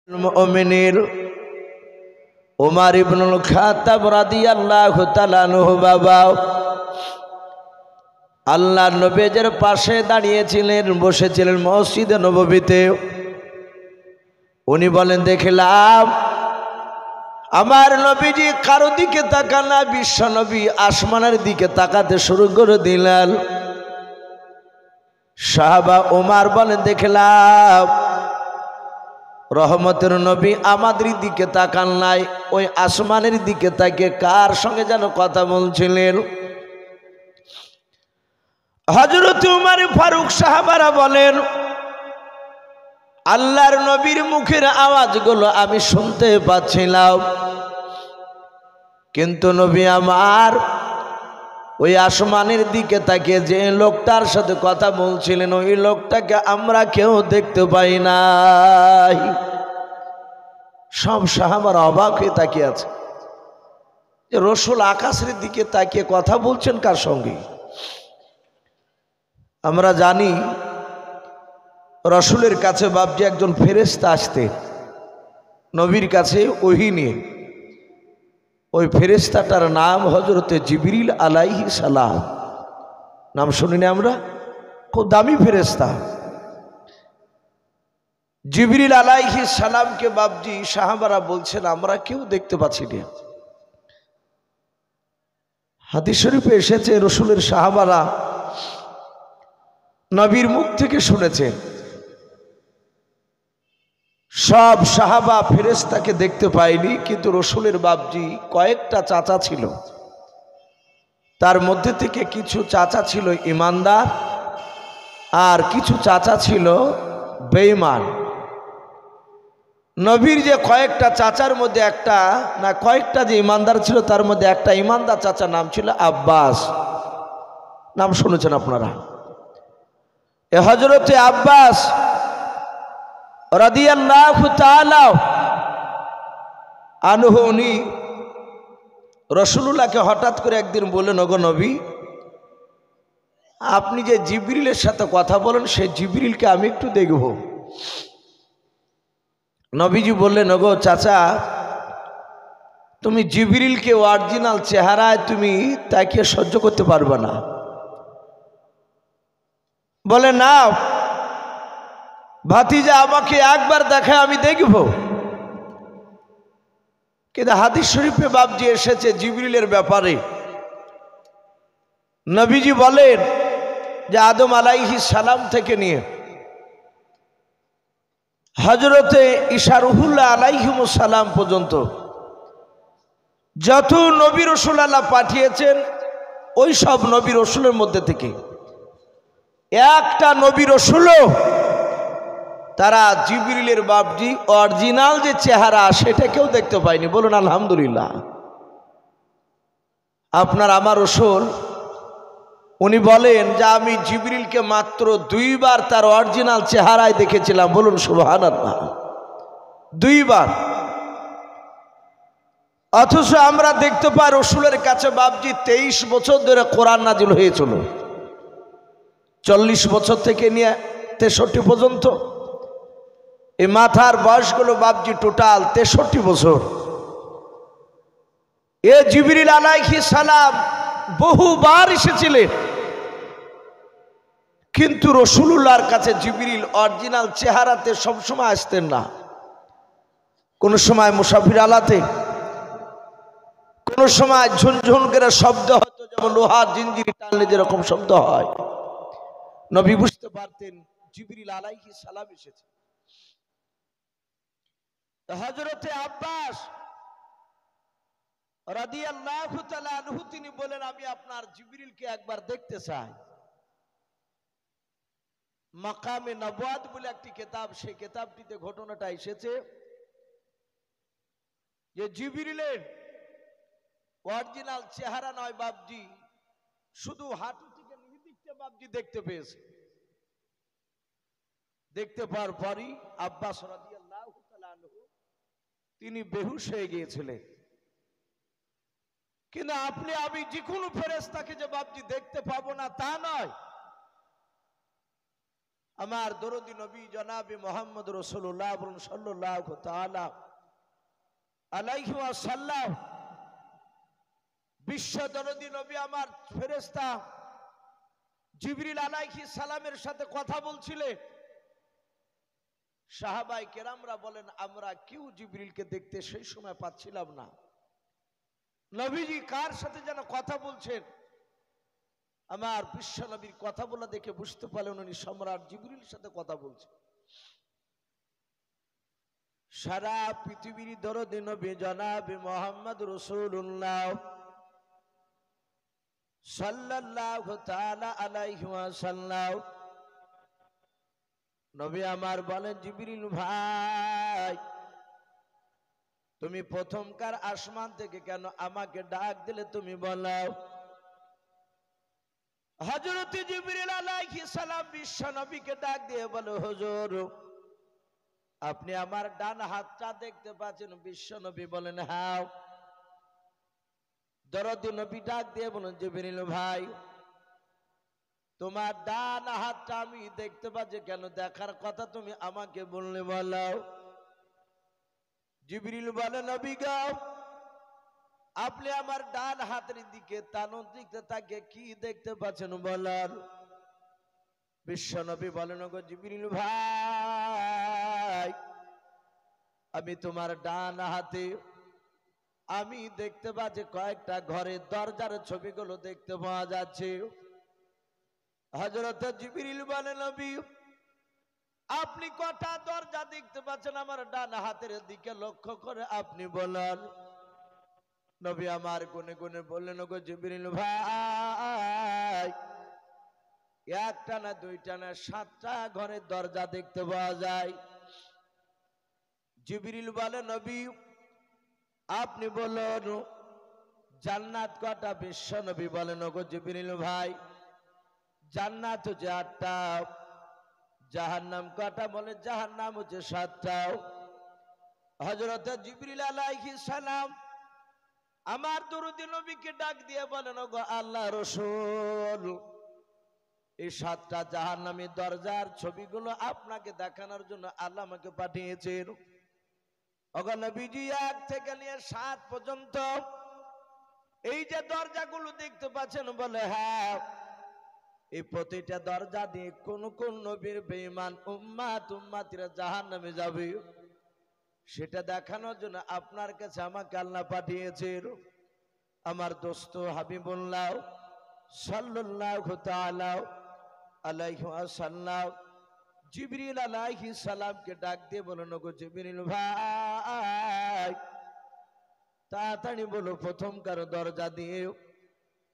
মুমিনিন উমর ইবনুল খাত্তাব রাদিয়াল্লাহু তাআলা আনহু বাবা আল্লাহর নবীর পাশে দাঁড়িয়েছিলেন, বসেছিলেন মসজিদে নববীতে। উনি বলেন, দেখলাম আমার নবীজি কারো দিকে তাকান না, বিশ্ব নবী আসমানের দিকে তাকাতে শুরু করে দিলেন। সাহাবা ওমর বলেন, দেখলাম রহমতের নবী আমাদের দিকে তাকান নাই, ওই আসমানের দিকে তাকিয়ে কার সঙ্গে যেন কথা বলছিলেন। হযরত উমর ফারুক সাহাবারা বলেন, আল্লাহর নবীর মুখের আওয়াজগুলো আমি শুনতে পাচ্ছিলাম, কিন্তু নবী আমার ওই আসমানের দিকে তাকিয়ে যে লোকটার সাথে কথা বলছিলেন ওই লোকটাকে আমরা কেউ দেখতে পাই নাই। সব সাহাবারা অবাক হয়ে তাকিয়ে আছে যে রাসূল আকাশের দিকে তাকিয়ে কথা বলছেন কার সঙ্গে। আমরা জানি রাসূলের কাছে বাপজি একজন ফেরেশতা আসতেন নবীর কাছে ওহী নিয়ে। ওই ফেরেশতাটার নাম হযরতে জিবরিল আলাইহিস সালাম। নাম শুনিনি আমরা? খুব দামি ফেরেশতা জিবরিল আলাইহিস সালামকে বাপজি সাহাবারা বলছেন আমরা কেউ দেখতে পাচ্ছি না। হাদিস শরীফে এসেছে রাসূলের সাহাবারা নবীর মুখ থেকে শুনেছেন। সব সাহাবা ফেরেশতাকে দেখতে পায়নি, কিন্তু রাসূলের বাপজি কয়েকটা চাচা ছিল, তার মধ্যে থেকে কিছু চাচা ছিল ঈমানদার আর কিছু চাচা ছিল বেঈমান। নবীর যে কয়েকটা চাচার মধ্যে একটা না কয়েকটা যে ঈমানদার ছিল তার মধ্যে একটা ঈমানদার চাচা নাম ছিল আব্বাস। নাম শুনেছেন আপনারা? এ হযরতে আব্বাস রাদিয়াল্লাহু তাআলা আনহু উনি রাসূলুল্লাহকে হঠাৎ করে একদিন বললেন, ওগো নবী, আপনি যে জিবরিলের সাথে কথা বলেন সেই জিবরিলকে আমি একটু দেখব। নবীজি বললেন, ওগো চাচা, তুমি জিবরিলকে অরিজিনাল চেহারায় তুমি তাকে সহ্য করতে পারবে না। বলে, না ভাতিজা, আমাকে একবার দেখায় আমি দেখব। কিন্তু হাদিস শরীফে বাপজি এসেছে জিবরিলের ব্যাপারে। নবীজি বলেন যে আদম আলাইহিস সালাম থেকে নিয়ে হযরতে ঈসা রূহুল্লাহ আলাইহিমুস সালাম পর্যন্ত যত নবী রাসূল আল্লাহ পাঠিয়েছেন ওই সব নবী রাসূলের মধ্যে থেকে একটা নবী রাসূলও তারা জিবরিলের বাপজি অরিজিনাল যে চেহারা সেটা কেউ দেখতে পায়নি। বলুন আলহামদুলিল্লাহ। আপনার আমার রাসূল উনি বলেন যে আমি জিবরিলকে মাত্র 2 বার তার অরিজিনাল চেহারায় দেখেছিলাম। বলুন সুবহানাল্লাহ, 2 বার। অথচ আমরা দেখতে পাই রাসূলের কাছে বাপজি 23 বছর ধরে কোরআন নাজিল হয়েছিল, 40 বছর থেকে নিয়ে 63 পর্যন্ত। এই মাথার বয়সগুলো বাপজি টোটাল 63 বছর। এ জিবরিল আলাইহিস সালাম বহুবার এসেছিলেন, কিন্তু রাসূলুল্লাহর কাছে জিবরিল অরিজিনাল চেহারাতে সবসময় আসতেন না। কোন সময় মুসাফির আলাতে, কোন সময় ঝুনঝুন করে শব্দ হতো, যেমন লোহার জিঞ্জির টানলে যেরকম শব্দ হয়। নবী বুঝতে পারতেন জিবরিল আলাইহিস সালাম এসেছে। হযরতে আব্বাস রাদিয়াল্লাহু তাআলা আনহু তিনি বলেন, আমি আপনার জিবরিলকে একবার দেখতে চাই। মাকামে নবুয়াত বলে একটি কিতাব, সেই কিতাবটিতে ঘটনাটা এসেছে যে জিবরিলের অরিজিনাল চেহারা নয় বাপজি, শুধু হাঁটু থেকে নিদিকটা বাপজি দেখতে পেয়েছে। দেখতে পাওয়ার পরই আব্বাস রাদিয়াল্লাহু তাআলা আনহু তিনি বেহুশ হয়ে গিয়েছিলেন। কিন্তু আপনি আমি যে কোনো ফেরেশতাকে যে বাপজি দেখতে পাবো না তা নয়। আমার দরদি নবী জনাবে মুহাম্মদ রাসূলুল্লাহ সাল্লাল্লাহু তাআলা আলাইহি ওয়াসাল্লাম, বিশ্ব দরদি নবী আমার ফেরেশতা জিবরিল আলাইহিস সালামের সাথে কথা বলছিলেন। সাহাবায়ে কেরামরা বলেন, আমরা কেউ জিবরিলকে দেখতে সেই সময় পাচ্ছিলাম না। নবীজি কার সাথে যেন কথা বলছেন। আমার বিশ্ব নবীর কথা বলা দেখে বুঝতে পারলেন উনি সম্রাট জিবরিলের সাথে কথা বলছেন। সারা পৃথিবীর দরদি নবী জনাবে মুহাম্মদ রাসূলুল্লাহ সাল্লাল্লাহু তাআলা আলাইহি ওয়াসাল্লাম, নবী আমার বলেন, জিবরিল ভাই, তুমি প্রথমকার আসমান থেকে কেন আমাকে ডাক দিলে তুমি বলো। হযরত জিবরিল আলাইহিস সালাম বিশ্ব নবীকে ডাক দিয়ে বলে, হুজুর আপনি আমার ডান হাতটা দেখতে পাচ্ছেন? বিশ্ব নবী বলেন, হ্যাঁ। দরদি নবী ডাক দিয়ে বলেন, জিবরিল ভাই, তোমার ডান হাতটা আমি দেখতে পাচ্ছি, কেন দেখার কথা তুমি আমাকে বললে বলো। জিবরিল বলে, নবী গো, আপনি আমার ডান হাতের দিকে তানুর দিকে তাকে কি দেখতে পাচ্ছেন বলার। বিশ্ব নবী বলেন, গো জিবরিল ভাই, আমি তোমার ডান হাতে আমি দেখতে পাচ্ছি কয়েকটা ঘরের দরজার ছবিগুলো দেখতে পাওয়া যাচ্ছে। হযরত জিবরিল বলেন, নবী আপনি কটা দরজা দেখতে পাচ্ছেন আমার ডান হাতের দিকে লক্ষ্য করে আপনি বলেন। নবী আমার গুনে গুনে বললেন, গো জিবরিল ভাই, একটা না দুইটা না 7টা ঘরের দরজা দেখতে পাওয়া যায়। জিবরিল বলে, নবী আপনি বলুন জান্নাত কটা? বিশ্ব নবী বলেন, গো জিবরিল ভাই, জান্নাত হচ্ছে 8টা, জাহান্নাম কটা? বলে জাহান্নাম হচ্ছে 7টা। হযরত জিবরিল আলাইহিস সালাম আমার দরদি নবীকে ডাক দিয়ে বলেন, গো আল্লাহ রাসূল, এই 7টা জাহান্নামী দরজার ছবিগুলো আপনাকে দেখানোর জন্য আল্লাহ আমাকে পাঠিয়েছেন। ওগো নবীজি, 1 থেকে নিয়ে 7 পর্যন্ত এই যে দরজাগুলো দেখতে পাচ্ছেন, বলে হ্যাঁ, এই প্রতিটা দরজা দিয়ে কোন কোন নবীর বেঈমান উম্মাতিরা জাহান্নামে যাবে সেটা দেখানোর জন্য আপনার কাছে আমাকে আল্লাহ পাঠিয়েছেন। আমার দোস্ত হাবিবুল্লাহ সাল্লাল্লাহু তাআলা আলাইহি ওয়াসাল্লাম জিবরিল আলাইহিস সালামকে ডাক দিয়ে বলেন, গো জিবরিল ভাই, তাড়াতাড়ি বলো প্রথমকার দরজা দিয়ে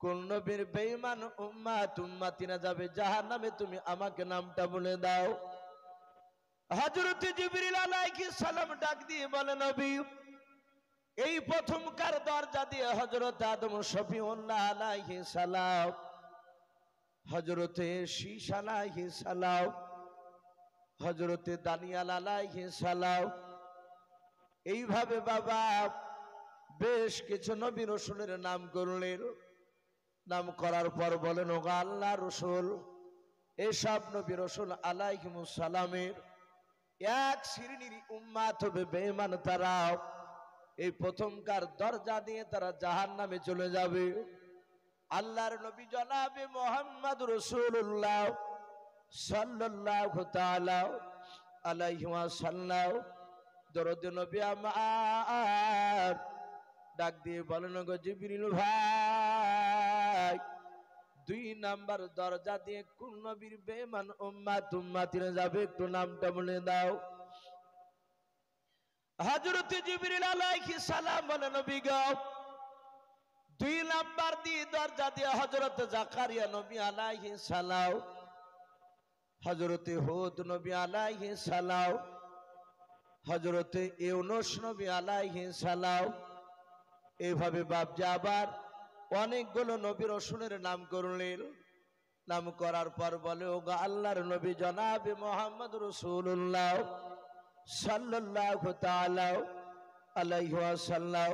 কোন নবীর বেঈমান উম্মাতিরা যাবে জাহান্নামে, তুমি আমাকে নামটা বলে দাও। হযরত জিবরিল আলাইহিস সালাম ডাক দিয়ে বলে, নবী এই প্রথমকার দরজা দিয়ে হযরত আদম শফিউল্লাহ আলাইহিস সালাম, হযরত শীশ আলাইহিস সালাম, হযরত দানিয়াল আলাইহিস সালাম, এইভাবে বাবা বেশ কিছু নবী রাসূলের নাম করলেন। নাম করার পর বলেন, ও আল্লাহ রাসূল, এসব নবী রাসূল আলাইহিমুস সালামের এক শ্রেণীর উম্মাত হবে বেঈমান, তারা এই প্রথমকার দরজা দিয়ে তারা জাহান্নামে চলে যাবে। আল্লাহর নবী জনাবে মুহাম্মদ রাসূলুল্লাহ সাল্লাল্লাহু তাআলা আলাইহি ওয়াসাল্লাম দরুদ নবী আমার ডাক দিয়ে বলেন, গো জিবরিল ভাই, 2 নাম্বার দরজা দিয়ে কোন নবীর বেঈমান উম্মাতিরা যাবে একটু নামটা বলে দাও। হযরত জিবরিল আলাইহিস সালাম বলেন, নবী গো 2 নাম্বার দিয়ে দরজা দিয়ে হযরত জাকারিয়া নবী আলাইহিস সালাম, হযরত হুদ নবী আলাইহিস সালাম, হযরত ইউনূস নবী আলাইহিস সালাম, এইভাবে বাপজা আবার অনেকগুলো নবী রাসূলের নাম করলেন। নাম করার পর বলে, ও গো আল্লাহর নবী জনাবে মুহাম্মদ রাসূলুল্লাহ সাল্লাল্লাহু তাআলা আলাইহি ওয়াসাল্লাম,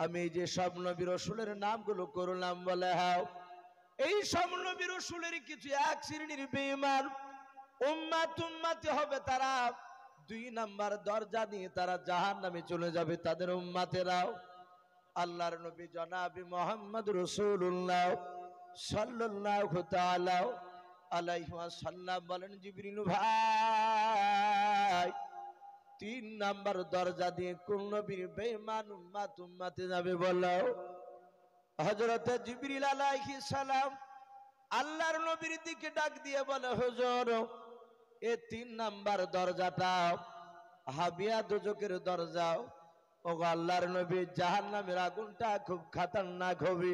আমি যে সব নবী রাসূলের নামগুলো করলাম, বলে হ্যাঁ, এই সব নবী রাসূলের কিছু এক শ্রেণীর বেঈমান উম্মতি হবে তারা 2 নাম্বার দরজা দিয়ে তারা জাহান্নামে চলে যাবে। তাদের উম্মতেরাও আল্লাহর নবী জনাবে মুহাম্মদ রাসূলুল্লাহ সাল্লাল্লাহু তাআলা আলাইহি ওয়াসাল্লাম বলেন, জিবরিল ভাই 3 নাম্বার দরজা দিয়ে কোন নবীর বেঈমান উম্মতে যাবে বলো? হযরত জিবরিল আলাইহিস সালাম আল্লাহর নবীর দিকে ডাক দিয়ে বলে, হুজুর এই 3 নাম্বার দরজাটা হাবিয়া দুজকের দরজা। ওগো আল্লাহর নবী, জাহান্নামের আগুনটা খুব খতরনাক হবে।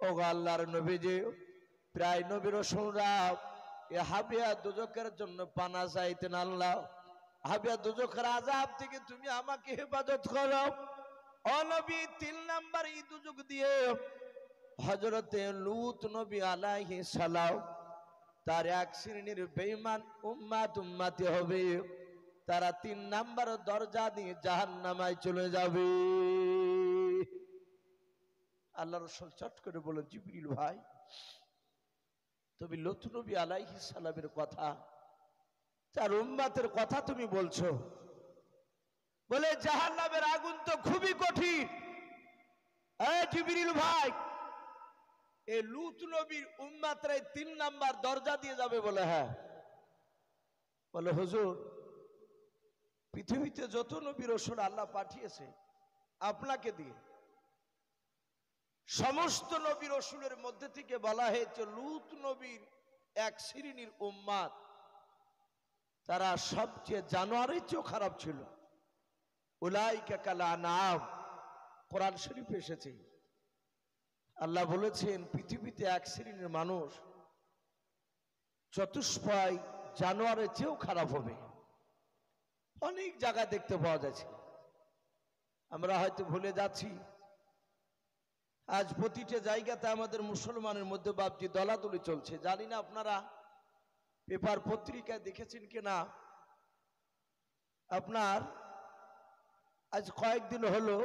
ওগো আল্লাহর নবীজি, প্রায় নবী রাসূলরা এই হাবিয়া দুজকের জন্য পানা চাইতেন। আল্লাহ, হাবিয়া দুজকের আযাব থেকে তুমি আমাকে হেফাজত করো। ও নবী, 3 নাম্বার এই দুজক দিয়ে হযরতে লূত নবী আলাইহিস সালাম তার এক শ্রেণীর বেঈমান উম্মতি হবে। তারা 3 নাম্বার দরজা দিয়ে জাহান্নামায় চলে যাবে। আল্লাহ রাসূল চট করে বলেন, জিবরিল ভাই তুমি লূত নবী আলাইহিস সালামের কথা, তার উম্মতের কথা তুমি বলছো? বলে, জাহান্নামের আগুন তো খুবই কঠিন। জিবরিল ভাই, এই লূত নবীর উম্মতরা 3 নাম্বার দরজা দিয়ে যাবে? বলে, হ্যাঁ। বলে, হুজুর পৃথিবীতে যত নবী রাসূল আল্লাহ পাঠিয়েছে আপনাকে দিয়ে, সমস্ত নবী রাসূলের মধ্যে থেকে বলা হয়েছে লূত নবীর এক শ্রেণীর উম্মত তারা সবচেয়ে জানোয়ারের চেয়েও খারাপ ছিল। উলাইকা কাল আনআম, কোরআন শরীফে এসেছে। আল্লাহ বলেছেন পৃথিবীতে এক শ্রেণীর মানুষ চতুষ্পয় জানোয়ারের চেয়েও খারাপ হবে। অনেক জায়গায় দেখতে পাওয়া যাচ্ছে, আমরা হয়তো ভুলে যাচ্ছি। আজ প্রতিটা জায়গাতে আমাদের মুসলমানের মধ্যে বাপজি দলাদলি চলছে। জানি না আপনারা পেপার পত্রিকায় দেখেছেন কিনা। আপনার আজ কয়েকদিন হলো,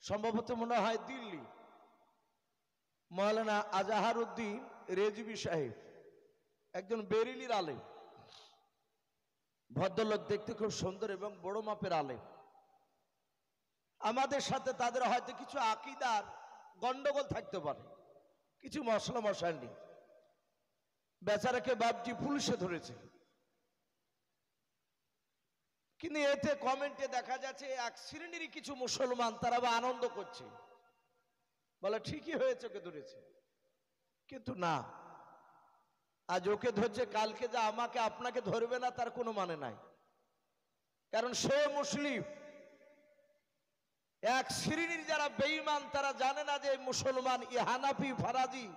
সম্ভবত মনে হয় দিল্লি, মাওলানা আজহারউদ্দিন রেজভী সাহেব, একজন বেরেলির আলেম, ভদ্রলোক, দেখতে খুব সুন্দর এবং বড় মাপের আলেম। আমাদের সাথে তাদের হয়তো কিছু আকীদার গন্ডগোল থাকতে পারে, কিছু মশলা মশাইল। বেচারাকে বাপজি পুলিশে ধরেছে, কিন্তু এতে কমেন্টে দেখা যাচ্ছে এক শ্রেণীর কিছু মুসলমান তারা বা আনন্দ করছে, বলে ঠিকই হয়েছে ওকে ধরেছে। কিন্তু না, আজ ওকে ধরছে, কালকে যা আমাকে আপনাকে ধরবে না তার কোনো মানে নাই। কারণ সে মুসলিম। এক শ্রেণীর যারা বেঈমান তারা জানে না যে মুসলমান, ই হানাফি, ফারাজি,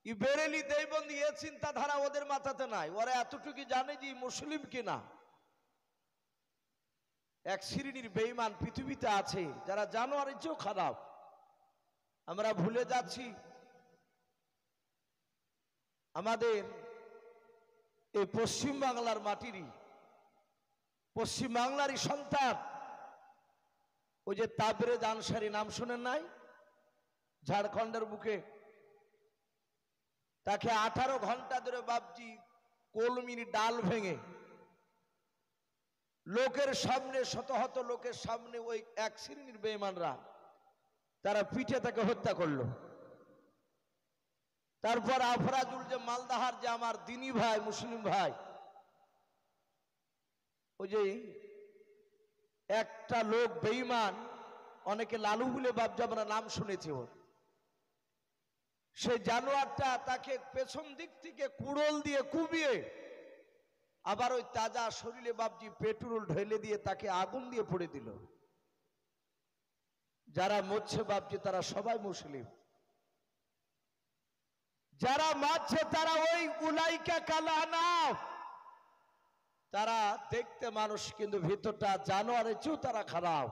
ই বেরেলি, দেওবন্দি, এ চিন্তাধারা ওদের মাথাতে নাই। ওরা এতটুকু জানে যে মুসলিম কিনা। এক শ্রেণীর বেঈমান পৃথিবীতে আছে যারা জানোয়ারের চেয়েও খারাপ। আমরা ভুলে যাচ্ছি আমাদের এই পশ্চিম বাংলার মাটিরই, পশ্চিম বাংলারই সন্তান, ওই যে তাবরেজ আনসারী, নাম শোনেন নাই? ঝাড়খণ্ডের বুকে তাকে 18 ঘন্টা ধরে বাপজি কলমির ডাল ভেঙে লোকের সামনে, শত শত লোকের সামনে ওই এক শ্রেণীর বেঈমানরা তারা পিঠে তাকে হত্যা করলো। তারপর আফরাজুল, যে মালদাহার, যে আমার দিনী ভাই, মুসলিম ভাই, ওই যে একটা লোক বেঈমান, অনেকে লালু বলে বাপজি আমরা নাম শুনেছি, ওর সেই জানোয়ারটা তাকে পেছন দিক থেকে কুড়োল দিয়ে কুবিয়ে আবার ওই তাজা শরীরে বাপজি পেট্রোল ঢেলে দিয়ে তাকে আগুন দিয়ে পুড়ে দিল। যারা মরছে বাপজি তারা সবাই মুসলিম, যারা মারছে তারা ওই উলাইকা কাল আনআম, তারা দেখতে মানুষ কিন্তু ভিতরটা জানোয়ারের চেয়েও তারা খারাপ।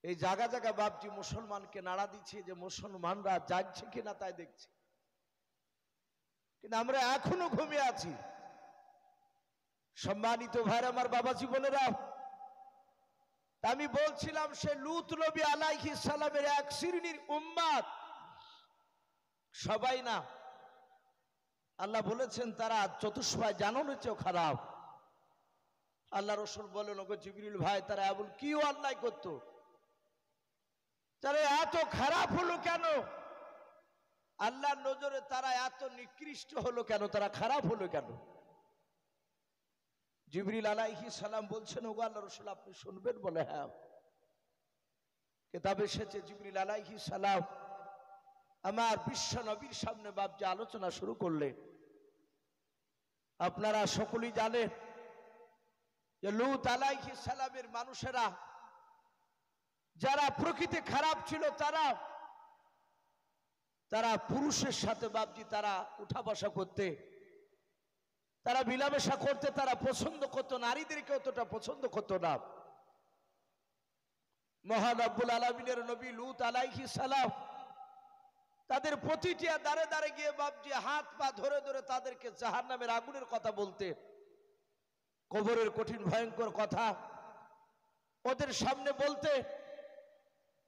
এই জায়গা জায়গা বাপজি মুসলমানকে নাড়া দিচ্ছে যে মুসলমানরা জাগছে কিনা তাই দেখছি, কিন্তু আমরা এখনো ঘুমিয়ে আছি। সম্মানিত ভাইরা, আমার বাবাজি বোনেরা, আমি বলছিলাম সে লূত নবী আলাইহিস সালামের এক শ্রেণীর উম্মত, সবাই না, আল্লাহ বলেছেন তারা চতুষ্পায় জানোনের চেয়েও খারাপ। আল্লাহ রসুল বলেন, ওগো জিবরিল ভাই, তারা এমন কি অন্যায় করতো, তারা এত খারাপ হলো কেন? আল্লাহর নজরে তারা এত নিকৃষ্ট হলো কেন, তারা খারাপ হলো কেন? জিবরিল আলাইহিস সালাম বলছেন, ওগো আল্লাহ রসুল, আপনি শুনবেন? বলে হ্যাঁ। কিতাবে এসেছে জিবরিল আলাইহিস সালাম আমার বিশ্ব নবীর সামনে বাপজি আলোচনা শুরু করলেন। আপনারা সকলেই জানেন যে লূত আলাইহিস সালামের মানুষেরা যারা প্রকৃতি খারাপ ছিল, তারা পুরুষের সাথে বাপজি তারা উঠা বসা করতে, তারা মিলামেশা করতে তারা পছন্দ করতো, নারীদেরকে অতটা পছন্দ করতো না। মহান রব্বুল আলামিনের নবী লূত আলাইহিস সালাম তাদের প্রতিটি দাঁড়ে দাঁড়ে গিয়ে বাপজি হাত পা ধরে ধরে তাদেরকে জাহান্নামের আগুনের কথা বলতে, কবরের কঠিন ভয়ঙ্কর কথা ওদের সামনে বলতে।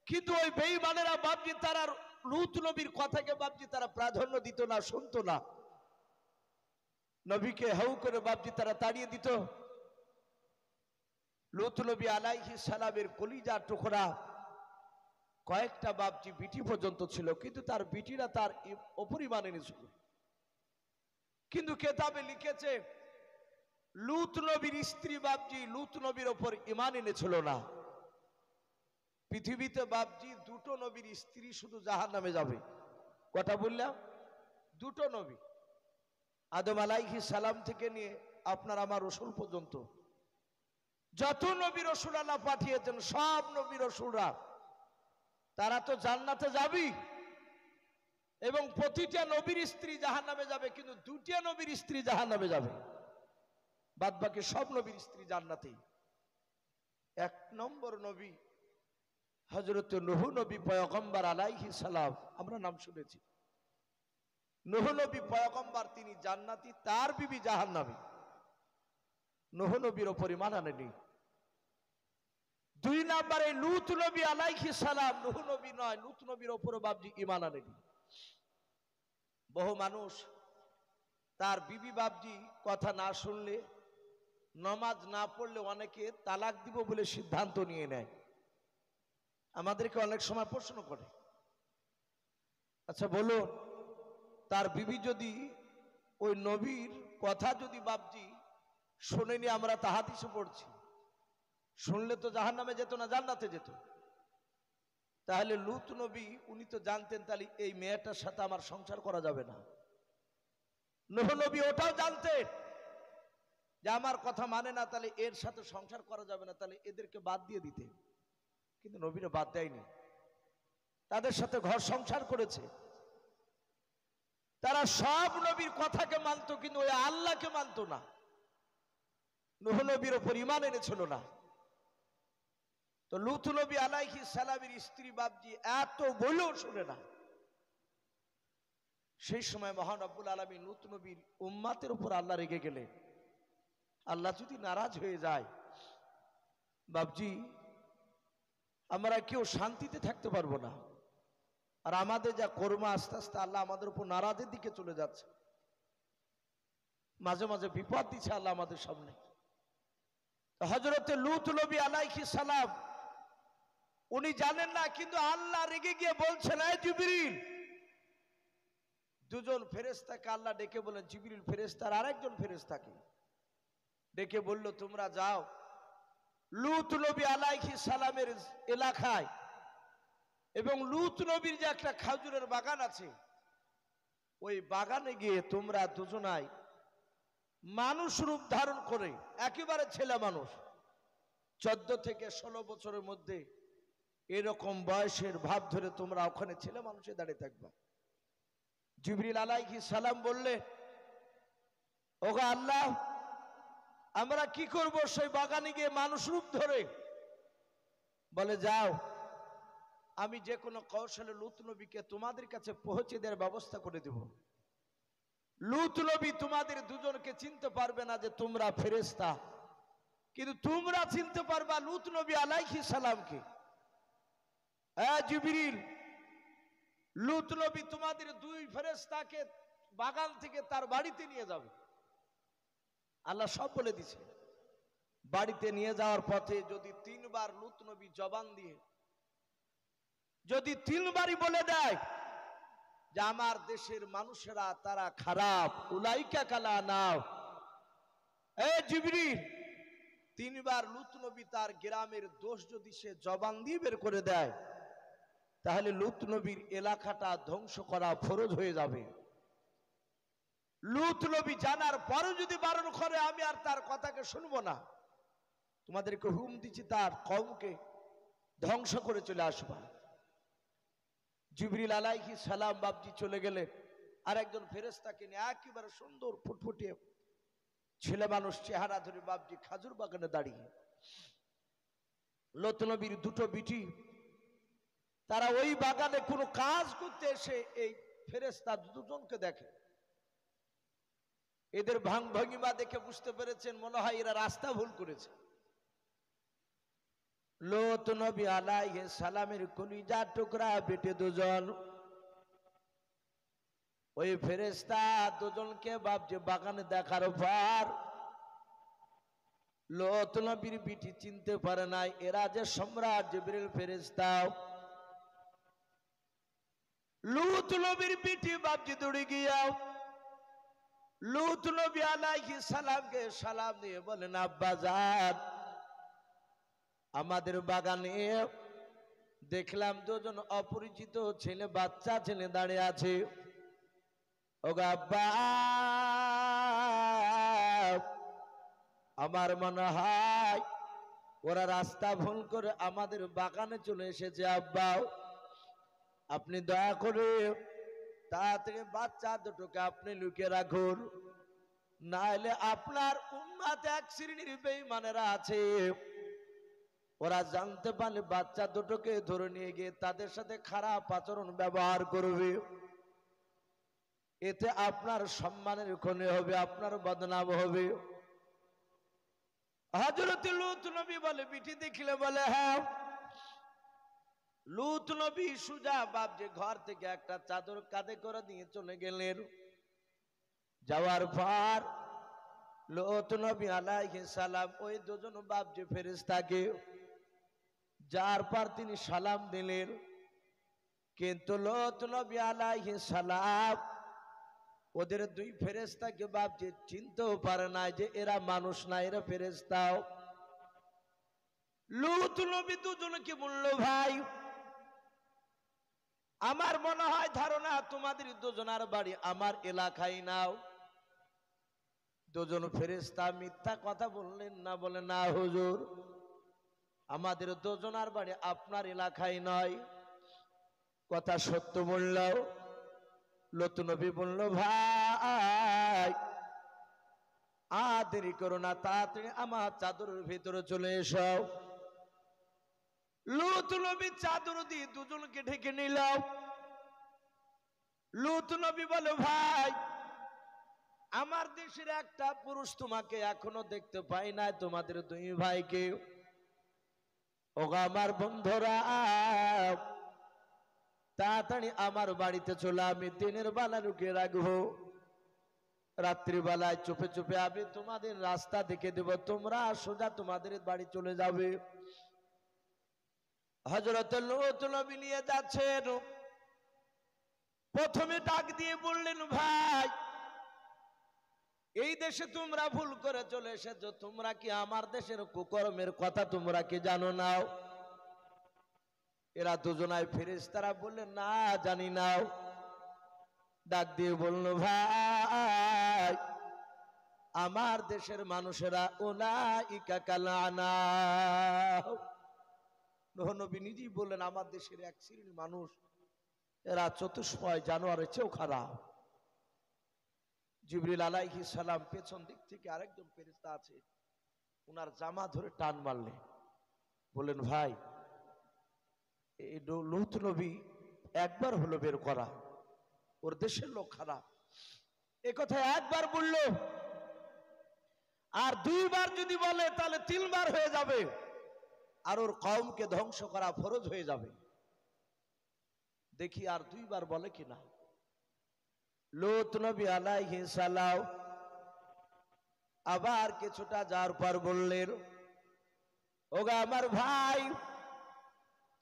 কিন্তু ওই বেঈমানেরা বাপজি তারা লূত নবীর কথাকে বাপজি তারা প্রাধান্য দিত না, শুনতো না। নবীকে হাউ করে বাপজি তারা তাড়িয়ে দিত। লূত নবী আলাইহিস সালামের কলিজার টুকরা কয়েকটা বাপজি বিটি পর্যন্ত ছিল, কিন্তু তার বিটিরা তার অপরিমাণ এনেছিল। কিন্তু কেতাবে লিখেছে লূত নবীর স্ত্রী বাপজি লূত নবীর ওপর ঈমান এনেছিল না। পৃথিবীতে বাপজি দুটো নবীর স্ত্রী শুধু জাহান্নামে যাবে। কথা বললাম, দুটো নবী, আদম আলাইহিস সালাম থেকে নিয়ে আপনার আমার রসুল পর্যন্ত যত নবী রসুল আল্লাহ পাঠিয়েছেন, সব নবী রসুলরা তারা তো জান্নাতে যাবেই, এবং প্রতিটা নবীর স্ত্রী জাহান্নামে যাবে, কিন্তু দুটিয়া নবীর স্ত্রী জাহান্নামে যাবে, বাদ বাকি সব নবীর স্ত্রী জান্নাতেই। এক নম্বর নবী হযরত নূহ নবী পয়গম্বর আলাইহিস সালাম, আমরা নাম শুনেছি। নূহ নবী পয়গম্বর, তিনি জান্নাতি, তার বিবি জাহান্নামী। নূহ নবীর ওপর ঈমান আনেনি। দুই নম্বরে লূত নবী আলাইহিস সালাম, নূহ নবী নয়, লূত নবীর ওপর বাপজি ঈমান আনেনি। বহু মানুষ তার বিবি বাপজি কথা না শুনলে, নামাজ না পড়লে অনেকে তালাক দিব বলে সিদ্ধান্ত নিয়ে নেয়। আমাদেরকে অনেক সময় প্রশ্ন করে, আচ্ছা বলো, তার বিবি যদি ওই নবীর কথা যদি বাপজি শোনেনি, আমরা তা হাদিসে পড়ছি, শুনলে তো জাহান্নামে যেত না, জান্নাতে যেত। তাহলে লূত নবী উনি তো জানতেন তাহলে এই মেয়েটার সাথে আমার সংসার করা যাবে না। নূহ নবী ওটাও জানতেন যে আমার কথা মানে না, তাহলে এর সাথে সংসার করা যাবে না, তাহলে এদেরকে বাদ দিয়ে দিতে। কিন্তু নবীরা বাদ দেয়নি, তাদের সাথে ঘর সংসার করেছে। তারা সব নবীর কথাকে মানত, কিন্তু ওই আল্লাহকে মানত না। নূহ নবীর ওপর ঈমান এনেছিল না। তো লূত নবী আলাইহিস সালামের স্ত্রী বাপজি এত বলেও শুনে না। সেই সময় মহান রব্বুল আলামিন লূত নবীর উম্মতের উপর আল্লাহ রেগে গেলেন। আল্লাহ যদি নারাজ হয়ে যায় বাপজি, আমরা কেউ শান্তিতে থাকতে পারবো না। আর আমাদের যা কর্ম, আস্তে আস্তে আল্লাহ আমাদের উপর নারাজের দিকে চলে যাচ্ছে। মাঝে মাঝে বিপদ দিচ্ছে আল্লাহ আমাদের সামনে। হযরতে লূত নবী আলাইহিস সালাম উনি জানেন না, কিন্তু আল্লাহ রেগে গিয়ে বলছেন, এই জিবরিল। দুজন ফেরেশতাকে আল্লাহ ডেকে বলেন, জিবরিল ফেরেশতার আরেকজন ফেরেশতাকে ডেকে বলল, তোমরা যাও লূত নবী আলাইহিস সালামের এলাকায়, এবং লূত নবীর যে একটা খেজুরের বাগান আছে, ওই বাগানে গিয়ে তোমরা দুজনাই মানুষ রূপ ধারণ করে, একেবারে ছেলে মানুষ, 14 থেকে 16 বছরের মধ্যে এরকম বয়সের ভাব ধরে তোমরা ওখানে ছেলে মানুষে দাঁড়িয়ে থাকবা। জিবরিল আলাইহিস সালাম বললে, ওগো আল্লাহ, আমরা কি করব সেই বাগানে গিয়ে মানুষ রূপ ধরে? বলে, যাও, আমি যে কোনো কৌশলে লূত নবীকে তোমাদের কাছে পৌঁছে দেওয়ার ব্যবস্থা করে দেব। লূত নবী তোমাদের দুজনকে চিনতে পারবে না যে তোমরা ফেরেশতা, কিন্তু তোমরা চিনতে পারবা লূত নবী আলাইহিস সালামকে। জিবরিল, লূত নবী তোমাদের দুই ফেরেশতাকে বাগান থেকে তার বাড়িতে নিয়ে যাবে। আল্লাহ সব বলে দিছে। বাড়িতে নিয়ে যাওয়ার পথে যদি 3 বার লূত নবী জবান দিয়ে যদি 3 বারই বলে দেয় যে আমার দেশের মানুষেরা তারা খারাপ, উলাইকা কালা নাও, এ জিবরিল 3 বার লূত নবী তার গ্রামের দোষ যদি সে জবান দিয়ে বের করে দেয়, তাহলে লূত নবীর এলাকাটা ধ্বংস করা ফরজ হয়ে যাবে। লূত নবী জানার পরও যদি বারণ করে আমি আর তার কথাকে শুনবো না, তোমাদেরকে হুকুম দিচ্ছি তার কওমকে ধ্বংস করে চলে আসবা। জিবরিল আলাইহিস সালাম বাপজি চলে গেলেন, আর একজন ফেরেশতাকে নিয়ে একেবারে সুন্দর ফুটফুটে ছেলে মানুষ চেহারা ধরে বাপজি খাজুর বাগানে দাঁড়িয়ে। লূত নবীর 2টো বিটি তারা ওই বাগানে কোনো কাজ করতে এসে এই ফেরেশতা 2জনকে দেখে। এদের ভঙ্গিমা দেখে বুঝতে পেরেছেন মনে হয় এরা রাস্তা ভুল করেছে। লূত নবী আলাইহিস সালামের কলিজা টুকরা বেটে 2জন, ওই ফেরেশতা 2জনকে বাপজি বাগানে দেখার পর লূত নবীর বিটি চিনতে পারে নাই এরা যে সম্রাট জিবরিল ফেরেশতা। লূত নবীর বিটি বাপজি দৌড়ে গিয়া লূত নবী আলাইহিস সালামকে সালাম দিয়ে বলেন, আব্বা জান আমাদের বাগানে দেখলাম 2জন অপরিচিত ছেলে, বাচ্চা ছেলে দাঁড়িয়ে আছে। ওগো আব্বা, আমার মনে হয় ওরা রাস্তা ভুল করে আমাদের বাগানে চলে এসেছে। আব্বা আপনি দয়া করে তাড়াতাড়ি বাচ্চা 2টোকে আপনি লুকিয়ে রাখুন, নাহলে আপনার উম্মত এক শ্রেণীর বেঈমানেরা আছে, ওরা জানতে পারলে বাচ্চা 2টোকে ধরে নিয়ে গিয়ে তাদের সাথে খারাপ আচরণ ব্যবহার করবে, এতে আপনার সম্মানের ক্ষতি হবে, আপনার বদনাম হবে। হযরত লূত নবী বলে, বিটি দেখলে বলে হ্যাঁ। লূত নবী সুজা বাপ যে ঘর থেকে একটা চাদর কাঁধে করে নিয়ে চলে গেলেন। যাওয়ার পর লূত নবী আলাইহিস সালাম ওই 2জন বাপ যে ফেরেশতাকে যার পর তিনি সালাম দিলেন, কিন্তু লূত নবী আলাইহিস সালাম ওদের 2 ফেরেশতাকে বাপ যে চিনতেও পারে না যে এরা মানুষ না, এরা ফেরেশতা। লূত নবী 2জনকে বলল, ভাই আমার মনে হয় ধারণা তোমাদের 2জনের বাড়ি আমার এলাকায় নাও। 2জন ফেরেশতা মিথ্যা কথা বললেন না, বলে না হুজুর আমাদের 2জনের বাড়ি আপনার এলাকায় নয়, কথা সত্য বলল। লূত নবী বলল, ভাই দেরি করো না, তাড়াতাড়ি আমার চাদরের ভিতরে চলে এসো। লূত নবী চাদর দিয়ে 2জনকে ঢেকে নিল। লূত নবী বলে, ভাই আমার দেশের একটা পুরুষ তোমাকে এখনো দেখতে পাই না, তোমাদের 2 ভাইকে। ওগো আমার বন্ধুরা, তাড়াতাড়ি আমার বাড়িতে চলে, আমি দিনের বেলা লুকিয়ে রাখবো, রাত্রিবেলায় চুপে চুপে আমি তোমাদের রাস্তা দেখে দেব, তোমরা সোজা তোমাদের বাড়ি চলে যাবে। হযরত লূত নবী নিয়ে যাচ্ছেন, প্রথমে ডাক দিয়ে বললেন, ভাই এই দেশে তোমরা ভুল করে চলে এসেছো, তোমরা কি আমার দেশের কুকর্মের কথা তোমরা কি জানো না? এরা 2জনায় ফেরেশতারা বললেন, না জানি না। ডাক দিয়ে বলল, ভাই আমার দেশের মানুষেরা উলাইকা কালানা। নবী নিজেই বললেন, আমার দেশের এক শ্রেণীর মানুষ এরা চতুষ্পয় জানোয়ারের চেয়েও খারাপ। জিবরিল আলাইহিস সালাম পেছন দিক থেকে আরেকজন ফেরেশতা আছে, উনার জামা ধরে টান মারলে, বলেন, ভাই এই লূত নবী একবার হলো বের করা, ওর দেশের লোক খারাপ, এ কথা একবার বললো, আর 2 বার যদি বলে তাহলে 3 বার হয়ে যাবে, আর ওর কওমকে ধ্বংস করা ফরজ হয়ে যাবে। দেখি আর 2 বার বলে কিনা। লূত নবী আলাইহিস সালাম আবার কিছুটা যাওয়ার পর বললেন, ওগো আমার ভাই,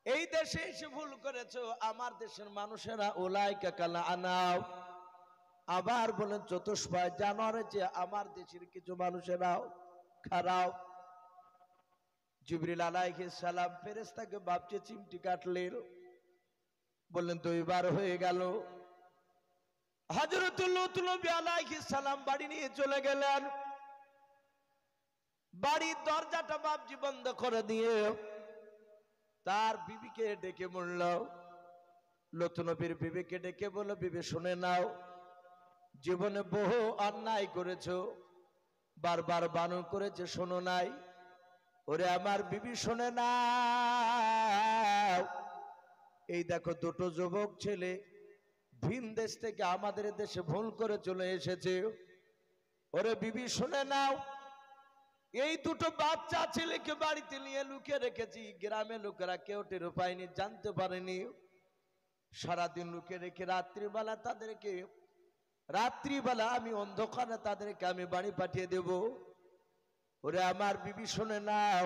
এই দেশে এসে ভুল করেছো, আমার দেশের মানুষেরা উলাইকা কাল আনাম। আবার বলেন চতুষ্পায় জানোয়ার যে আমার দেশের কিছু মানুষেরাও খারাপ। জিবরিল আলাইহিস সালাম ফেরেশতাকে ভাবছে চিমটি কাটলেন, বললেন 2 বার হয়ে গেল। হযরত লূত নবী আলাইহিস সালাম বাড়ি নিয়ে চলে গেলেন। বাড়ির দরজাটা বাবজি বন্ধ করে দিয়ে তার বিবিকে ডেকে বলল, লূত নবীর বিবিকে ডেকে বলল, বিবি শুনে নাও, জীবনে বহু অন্যায় করেছো, বারবার বারণ করেছে, শোনো নাই। ওরে আমার বিবি শুনে নাও, এই দেখো দুটো যুবক ছেলে ভিন দেশ থেকে আমাদের দেশে ভুল করে চলে এসেছে। ওরে বিবি শুনে নাও, এই দুটো বাচ্চা ছেলেকে বাড়িতে নিয়ে লুকিয়ে রেখেছি, গ্রামে লোকেরা কেউ টের পায়নি, জানতে পারেনি। সারাদিন লুকিয়ে রেখে রাত্রিবেলা আমি অন্ধকারে তাদেরকে আমি বাড়ি পাঠিয়ে দেব। ওরে আমার বিবি শুনে নাও,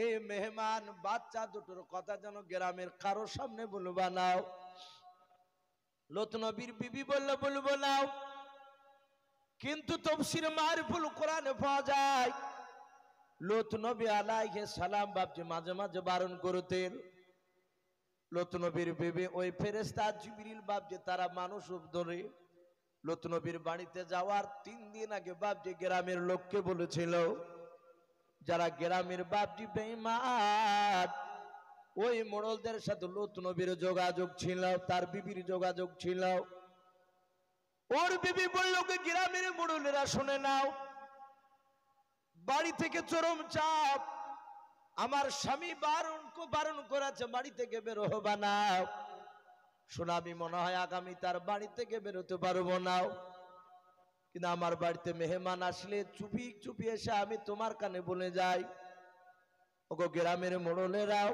এই মেহমান বাচ্চা দুটোর কথা যেন গ্রামের কারো সামনে বলবা নাও। লূত নবীর বিবি বলল, বলবো নাও, কিন্তু তাফসীর মারিফুল কোরআনে পাওয়া যায় লূত নবী আলাইহিস সালাম বাপজি মাঝে মাঝে বারণ করতেন। লূত নবীর বিবি ওই ফেরেশতা জিবরিল বাপজি তারা মানুষ রূপ ধরে লূত নবীর বাড়িতে যাওয়ার 3 দিন আগে বাপজি গ্রামের লোককে বলেছিল, যারা গ্রামের বাপজি বেঈমান, ওই মোড়লদের সাথে লূত নবীর যোগাযোগ ছিল, তার বিবির যোগাযোগ ছিল। ওর বিবি বলল, গ্রামের মোড়লেরা শুনে নাও, বাড়ি থেকে চরম চাপ, আমার স্বামী বারণ করেছে বাড়ি থেকে বের হবা না। শোনা, আমি মনে হয় আগামী তার বাড়ি থেকে বেরোতে পারবো না, কিন্তু আমার বাড়িতে মেহমান আসলে চুপি চুপি এসে আমি তোমার কানে বলে যাই, ওগো গ্রামের মোড়লেরাও,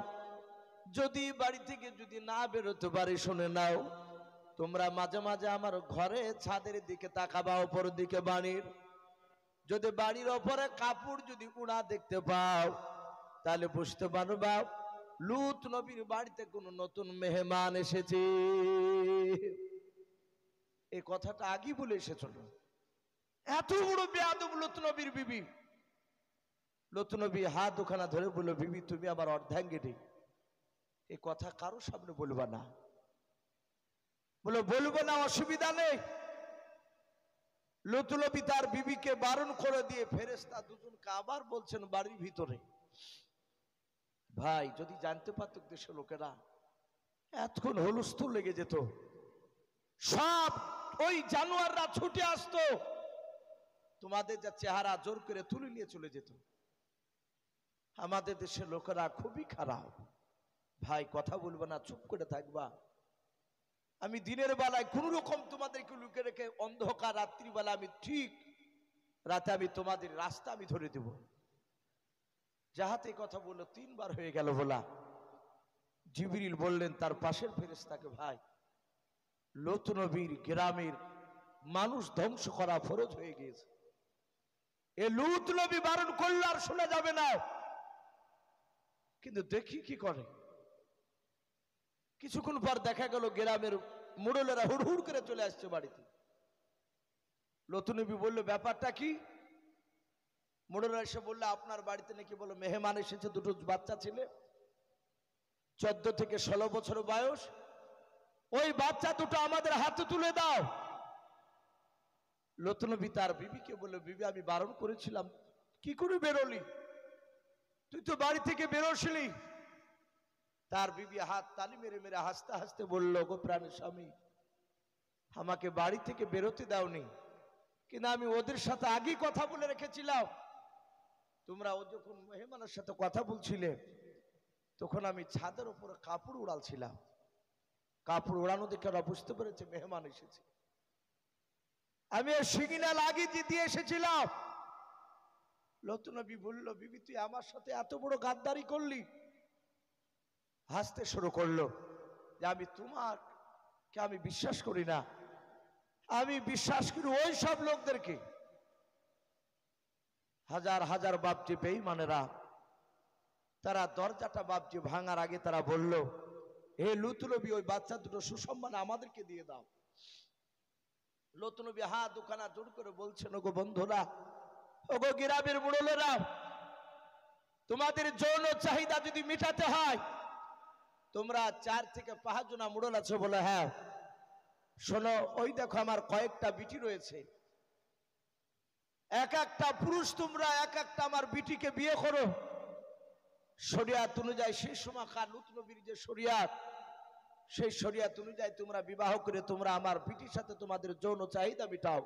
যদি বাড়ি থেকে যদি না বেরোতে পারি, শুনে নাও, তোমরা মাঝে মাঝে আমার ঘরে ছাদের দিকে তাকাবা, উপর দিকে বাড়ির, যদি বাড়ির ওপরে কাপড় যদি উড়া দেখতে পাও, তাহলে বুঝতে পারবা লূত নবীর বাড়িতে কোনো নতুন মেহমান এসেছে। এই কথাটা আগে বলে এসেছিল। এত বড় বেয়াদব লূত নবীর বিবি। লূত নবী হাত দুখানা ধরে বলল, বিবি তুমি আবার অর্ধাঙ্গিনী, এই কথা কারো সামনে বলবা না। বলবো না, অসুবিধা নেই। লূত নবী তার বিবিকে বারণ করে দিয়ে ফেরেশতা দুজনকে আবার বলছেন বাড়ির ভিতরে। ভাই, যদি জানতে পারত দেশের লোকেরা, এতক্ষণ হুলস্থুল লেগে যেত, সব ওই জানোয়াররা ছুটে আসতো, তোমাদের যা চেহারা জোর করে তুলে নিয়ে চলে যেত। আমাদের দেশের লোকেরা খুবই খারাপ। ভাই, কথা বলবো না, চুপ করে থাকবা। আমি দিনের বেলায় কোন রকম তোমাদেরকে লুকে রেখে অন্ধকার রাত্রিবেলা আমি ঠিক রাতে আমি তোমাদের রাস্তা আমি ধরে দেব। যাহাতে কথা বললো 3 বার হয়ে গেল বলা। জিবরিল বললেন তার পাশের ফেরেশতাকে, ভাই, লূত নবীর গ্রামের মানুষ ধ্বংস করা ফরজ হয়ে গিয়েছে, এ লূত নবী বারণ করলে আর শোনা যাবে না। কিন্তু দেখি কি করে। কিছুক্ষণ পর দেখা গেল গ্রামের মোড়লেরা হুড় করে চলে আসছে বাড়িতে। লূত নবী বলল, ব্যাপারটা কি? মোড়লরা এসে বললো, আপনার বাড়িতে নাকি বলো মেহমান এসেছে, দুটো বাচ্চা ছেলে, 14 থেকে 16 বছর বয়স, ওই বাচ্চা দুটো আমাদের হাতে তুলে দাও। লূত নবী তার বিবিকে বলল, বিবি আমি বারণ করেছিলাম, কি করে বেরোলি? তুই তো বাড়ি থেকে বেরোসলি। তার বিবি হাত তালি মেরে মেরে হাসতে হাসতে বলল, গো প্রাণের স্বামী, আমাকে বাড়ি থেকে বেরোতে দাওনি, কিন্তু আমি ওদের সাথে আগেই কথা বলে রেখেছিলাম। তোমরা ও যখন মেহমানের সাথে কথা বলছিলে, তখন আমি ছাদের উপরে কাপড় উড়ালছিলাম। কাপড় উড়ানো দেখে ওরা বুঝতে পেরেছে মেহমান এসেছে। আমি সিগন্যাল আগে দিয়ে এসেছিলাম। লূত নবী বলল, বিবি তুই আমার সাথে এত বড় গাদ্দারি করলি? হাসতে শুরু করলো যে আমি তোমাকে আমি বিশ্বাস করি না, আমি বিশ্বাস করি ওই সব লোকদেরকে, হাজার হাজার বাপজি বেঈমানেরা, তারা দরজাটা বাপজি ভাঙার আগে তারা বলল, হে লূত নবী, ওই বাচ্চা দুটো সুসম্মান আমাদেরকে দিয়ে দাও। লূত নবী হাত দুখানা জোর করে বলছেন, ওগো বন্ধুরা, ওগো গ্রামের বুড়োলেরা, তোমাদের যৌন চাহিদা যদি মিটাতে হয়, তোমরা 4 থেকে 5 জন মুড়ল আছো বলে, হ্যাঁ শোনো, ওই দেখো আমার কয়েকটা বিটি রয়েছে, এক একটা পুরুষ তোমরা এক একটা আমার বিটিকে বিয়ে করো। শরিয়াত অনুযায়ী সেই সময়কার লূত নবীর যে শরিয়াত, সেই শরিয়াত অনুযায়ী তোমরা বিবাহ করে তোমরা আমার বিটির সাথে তোমাদের যৌন চাহিদা মিটাও।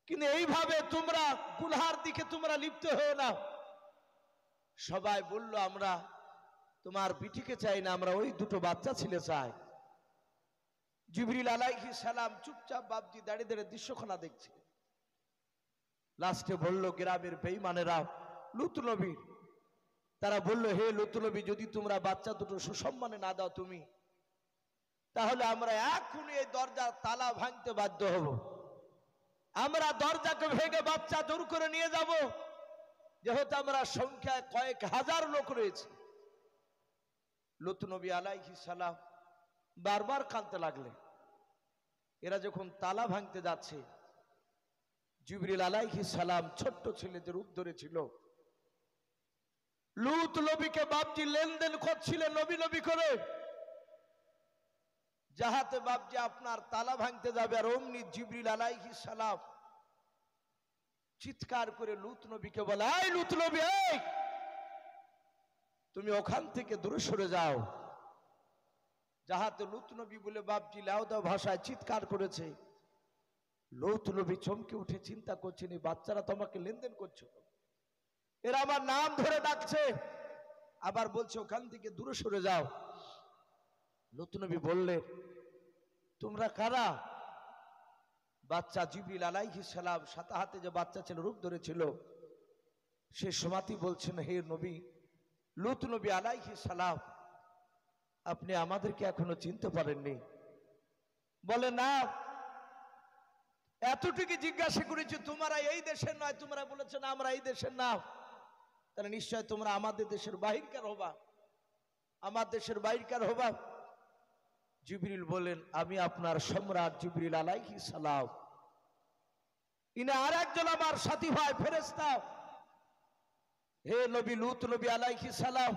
কিন্তু এইভাবে তোমরা গুনহার দিকে তোমরা লিপ্ত হও না। সবাই বলল, আমরা তোমার বিটিকে চাই না, আমরা ওই দুটো বাচ্চা ছেলে চাই। জিবরিল আলাইহিস সালাম চুপচাপ বাপজি দাঁড়িয়ে দাঁড়িয়ে দৃশ্যখানা দেখছে। লাস্টে বলল গ্রামের বেঈমানেরা লূত নবীর, তারা বলল, হে লূত নবী, যদি তোমরা বাচ্চা দুটো সুসম্মানে না দাও তুমি, তাহলে আমরা এখনই এই দরজার তালা ভাঙতে বাধ্য হব। আমরা দরজাকে ভেঙে বাচ্চা জোর করে নিয়ে যাব, যেহেতু আমরা সংখ্যায় কয়েক হাজার লোক রয়েছে। লূত নবী আলাইহিস সালাম বারবার কাঁদতে লাগলেন। এরা যখন তালা ভাঙতে যাচ্ছে, জিবরিল আলাইহিস সালাম ছোট্ট ছেলেদের রূপ ধরেছিল। লূত নবীকে বাপজি লেনদেন করছিলেন নবী নবী করে, যাহাতে বাপজি আপনার তালা ভাঙতে যাবে। আর অমনি জিবরিল আলাইহিস সালাম চিৎকার করে লূত নবীকে বলে, এই লূত নবী, এই তুমি ওখান থেকে দূরে সরে যাও। যাহাতে লূত নবী বলে বাপজি লাউদা ভাষায় চিৎকার করেছে। লূত নবী চমকে উঠে চিন্তা করছেন, এই বাচ্চারা তোমাকে লেনদেন করছো, এরা আমার নাম ধরে ডাকছে, আবার বলছে ওখান থেকে দূরে সরে যাও। লূত নবী বললেন, তোমরা কারা? বাচ্চা জিবরিল আলাইহিস সালাম সাথে হাতে যে বাচ্চা ছিল রূপ ধরেছিল, সে সময়ই বলছেন, হে নবী লূত নবী আলাইহিস সালাম, আপনি আমাদেরকে এখনো চিনতে পারেননি? বলে, না, এতটুকু জিজ্ঞাসা করেছি, তোমরা এই দেশের নয়? তোমরা বলেছো না আমরা এই দেশের না, তাহলে নিশ্চয় তোমরা আমাদের দেশের বাহিরকার হবা, আমার দেশের বাহিরকার হবা। জিবরিল বলেন, আমি আপনার সম্রাট জিবরিল আলাইহিস সালাম, ইনি আর একজন আমার সাথী ভাই ফেরেশতা। হে নবী লূত নবী আলাইহিস সালাম,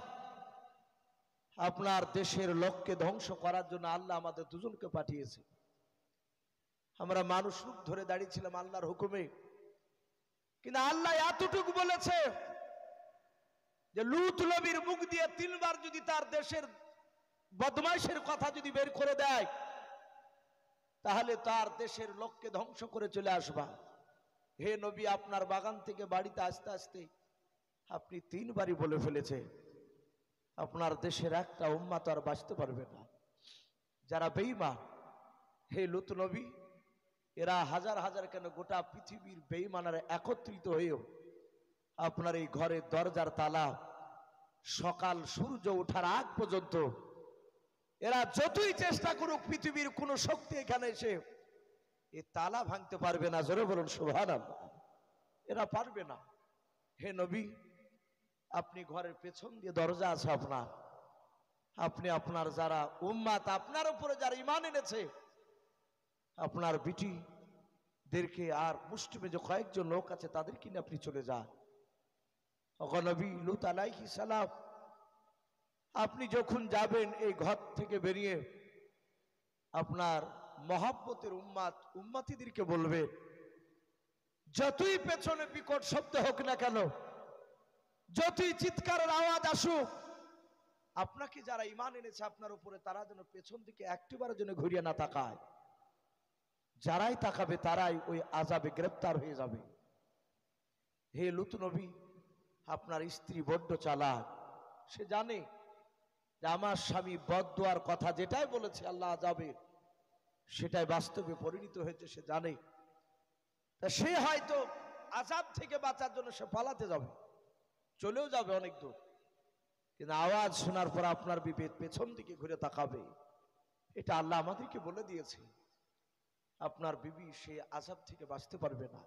আপনার দেশের লোককে ধ্বংস করার জন্য আল্লাহ আমাদের দুজনকে পাঠিয়েছে। আমরা মানুষ রূপ ধরে দাঁড়িয়েছিলাম আল্লাহর হুকুমে, কিন্তু আল্লাহ এতটুকু বলেছে যে লূত নবীর মুখ দিয়ে 3 বার যদি তার দেশের বদমাইশের কথা যদি বের করে দেয়, তাহলে তার দেশের লোককে ধ্বংস করে চলে আসবা। হে নবী, আপনার বাগান থেকে বাড়িতে আসতে আসতে আপনি 3 বারই বলে ফেলেছে, আপনার দেশের একটা উম্মাত আর বাঁচতে পারবে না, যারা বেঈমান। হে লূত নবী, এরা হাজার হাজার কেন গোটা পৃথিবীর বেঈমানেরা একত্রিত হয়েও আপনার এই ঘরের দরজার তালা সকাল সূর্য ওঠার আগ পর্যন্ত এরা যতই চেষ্টা করুক, পৃথিবীর কোন শক্তি এখানে এসে এই তালা ভাঙতে পারবে না। জোরে বলুন সুবহানাল্লাহ। এরা পারবে না। হে নবী, আপনি ঘরের পেছন দিয়ে দরজা আছে আপনার, আপনি আপনার যারা উম্মাত, আপনার উপরে যারা ঈমান এনেছে, আপনার বিটিদেরকে আর মুষ্টিমে যে কয়েকজন লোক আছে তাদেরকে নিয়ে আপনি চলে যান। ওগো নবী লূত আলাইহিস সালাম, আপনি যখন যাবেন এই ঘর থেকে বেরিয়ে আপনার মহব্বতের উম্মাতিদেরকে বলবেন, যতই পেছনে বিকট শব্দ হোক না কেন, যতই চিৎকারের আওয়াজ আসুক, আপনাকে যারা ঈমান এনেছে আপনার উপরে, তারা যেন পেছন দিকে একটিবারের জন্য ঘুরিয়ে না তাকায়। যারাই তাকাবে তারাই ওই আযাবে গ্রেফতার হয়ে যাবে। হে লূত নবী, আপনার স্ত্রী বড্ড চালাক, সে জানে যে আমার স্বামী বদদুয়ার কথা যেটাই বলেছে আল্লাহ আযাবের, সেটাই বাস্তবে পরিণত হয়েছে, সে জানে। তা সে হয়তো আযাব থেকে বাঁচার জন্য সে পালাতে যাবে, চলেও যাবে অনেক দূর, কিন্তু আওয়াজ শোনার পর আপনার বিবেক পেছন দিকে ঘুরে তাকাবে। এটা আল্লাহ আমাদেরকে বলে দিয়েছে। আপনার বিবি সে আযাব থেকে বাঁচতে পারবে না।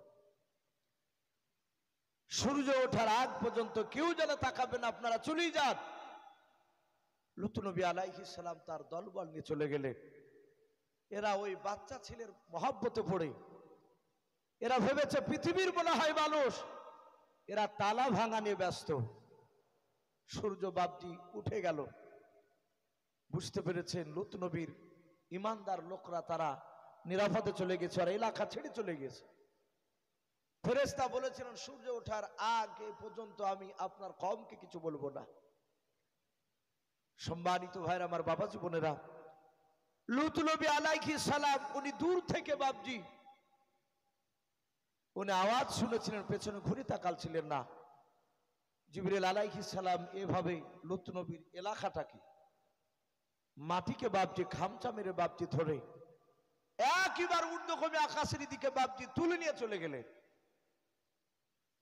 সূর্য ওঠার আগ পর্যন্ত কেউ যেন তাকাবে না, আপনারা চলেই যান। লূত নবী আলাইহিস সালাম তার দলবল নিয়ে চলে গেলেন। এরা ওই বাচ্চা ছেলের মহব্বতে পড়ে এরা ভেবেছে পৃথিবীর মনে হয় মানুষ, এরা তালা ভাঙা নিয়ে ব্যস্ত। সূর্য বাপজি উঠে গেল, বুঝতে পেরেছেন লূত নবীর ইমানদার লোকরা তারা নিরাপদে চলে গেছে আর এলাকা ছেড়ে চলে গেছে। ফেরেশতা বলেছিলেন সূর্য ওঠার আগে পর্যন্ত আমি আপনার কওমকে কিছু বলবো না। সম্মানিত ভাইরা আমার, বাবাজি বোনেরা, লূত নবী আলাইহিস সালাম উনি দূর থেকে বাপজি উনি আওয়াজ শুনেছিলেন, পেছনে ঘুরে তাকালছিলেন না। জিবরিল আলাইহিস সালাম এভাবে লূত নবীর এলাকাটাকে মাটিকে বাপজি খামচা মেরে বাপজি ধরে একবার ঊর্ধ্বগামী আকাশের দিকে বাপজি তুলে নিয়ে চলে গেলেন।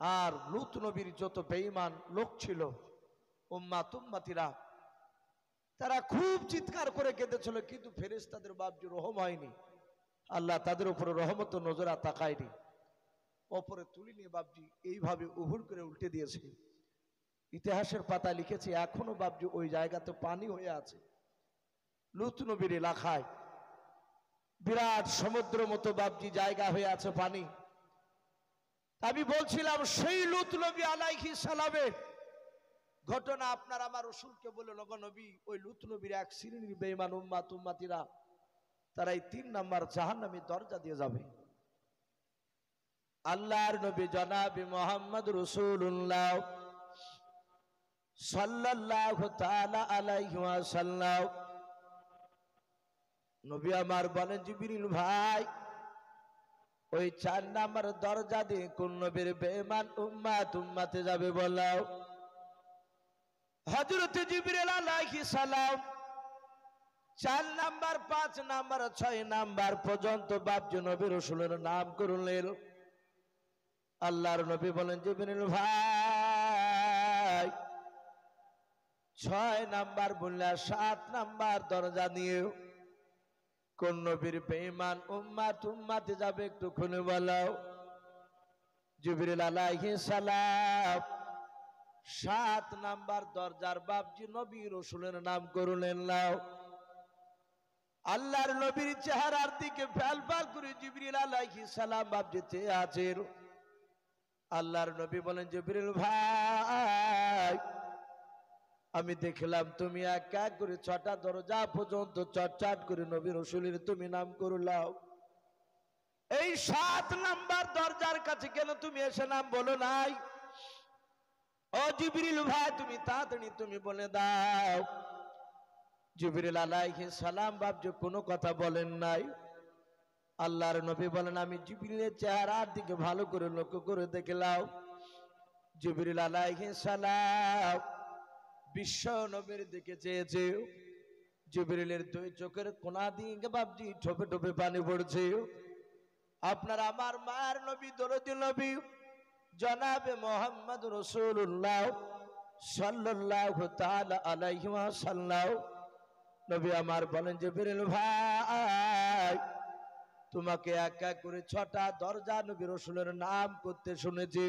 আর লূত নবীর যত বেঈমান লোক ছিল উম্মাত উম্মাতিরা তারা খুব চিৎকার করে কেঁদেছিল, কিন্তু ফেরেশতাদের বাপজি রহম হয়নি, আল্লাহ তাদের উপরে রহমত নজর তাকায়নি। অপরে তুলে নিয়ে বাপজি এইভাবে উহুর করে উল্টে দিয়েছে। ইতিহাসের পাতা লিখেছে এখনো বাপজি ওই জায়গাতে পানি হয়ে আছে। লূত নবীর এলাকায় বিরাট সমুদ্র মতো বাপজি জায়গা হয়ে আছে পানি। আমি বলছিলাম সেই লূত নবী আলাইহিস সালামের ঘটনা আপনার আমার রাসূলকে বলে, লগো নবী ওই লূত নবীর এক শ্রেণীর বেঈমান উম্মাত উম্মাতিরা তারা এই 3 নাম্বার জাহান্নামী দরজা দিয়ে যাবে। আল্লাহর নবী জনাবে মুহাম্মদ রাসূলুল্লাহ সাল্লাল্লাহু তাআলা আলাইহি ওয়াসাল্লাম নবী আমার বলেন, জিবরিল ভাই ওই 4 নাম্বার দরজা দিয়ে কোন নবীর বেঈমান উম্মাত উম্মাতে যাবে বলাও। হযরত জিবরিল আলাইহিস সালাম 4 নাম্বার 5 নাম্বার 6 নাম্বার পর্যন্ত বাপজি নবী রাসূলের নাম করলেন। আল্লাহর নবী বলেন, জিবরিল ভাই 6 নাম্বার বললে 7 নাম্বার দরজা নিয়ে কোন নবীর বেঈমান উম্মাত উম্মাতে যাবে একটু খুলে বলাও। জিবরিল আলাইহিস সালাম 7 নাম্বার দরজার বাপজি নবী রাসূলের নাম করলেন নাও। আল্লাহর নবীর চেহারার দিকে ফ্যাল ফ্যাল করে জিবরিল আলাইহিস সালাম বাপজি চেয়ে আছেন। আল্লাহর নবী বলেন, জিবরিল ভাই আমি দেখলাম তুমি এক এক করে 6টা দরজা পর্যন্ত চটচট করে নবী রাসূলের তুমি নাম করলাও। এই 7 নাম্বার দরজার কাছে কেন তুমি এসে নাম বলো নাই? ও জিবরিল ভাই তুমি তাড়াতাড়ি তুমি বলে দাও। জিবরিল আলাইহিস সালাম বাপজি কোনো কথা বলেন নাই। আল্লাহর নবী বলেন, আমি জিবরিলের চেহারার দিকে ভালো করে লক্ষ্য করে দেখলাম। জিবরিল আলাইহিস সালাম বিশ্ব নবীর দিকে চেয়েছে। জিবরিলের 2 চোখের কোনা দিয়ে বাপজি ঠোপে ঠোপে পানি পড়ছে। আপনার আমার মায়ের নবী দরদি নবী জনাবে মুহাম্মদ রাসূলুল্লাহ সাল্লাল্লাহু তাআলা আলাইহি ওয়াসাল্লাম নবী আমার বলেন, জিবরিল ভাই তোমাকে এক এক করে 6টা দরজা নবী রাসূলের নাম করতে শুনেছি।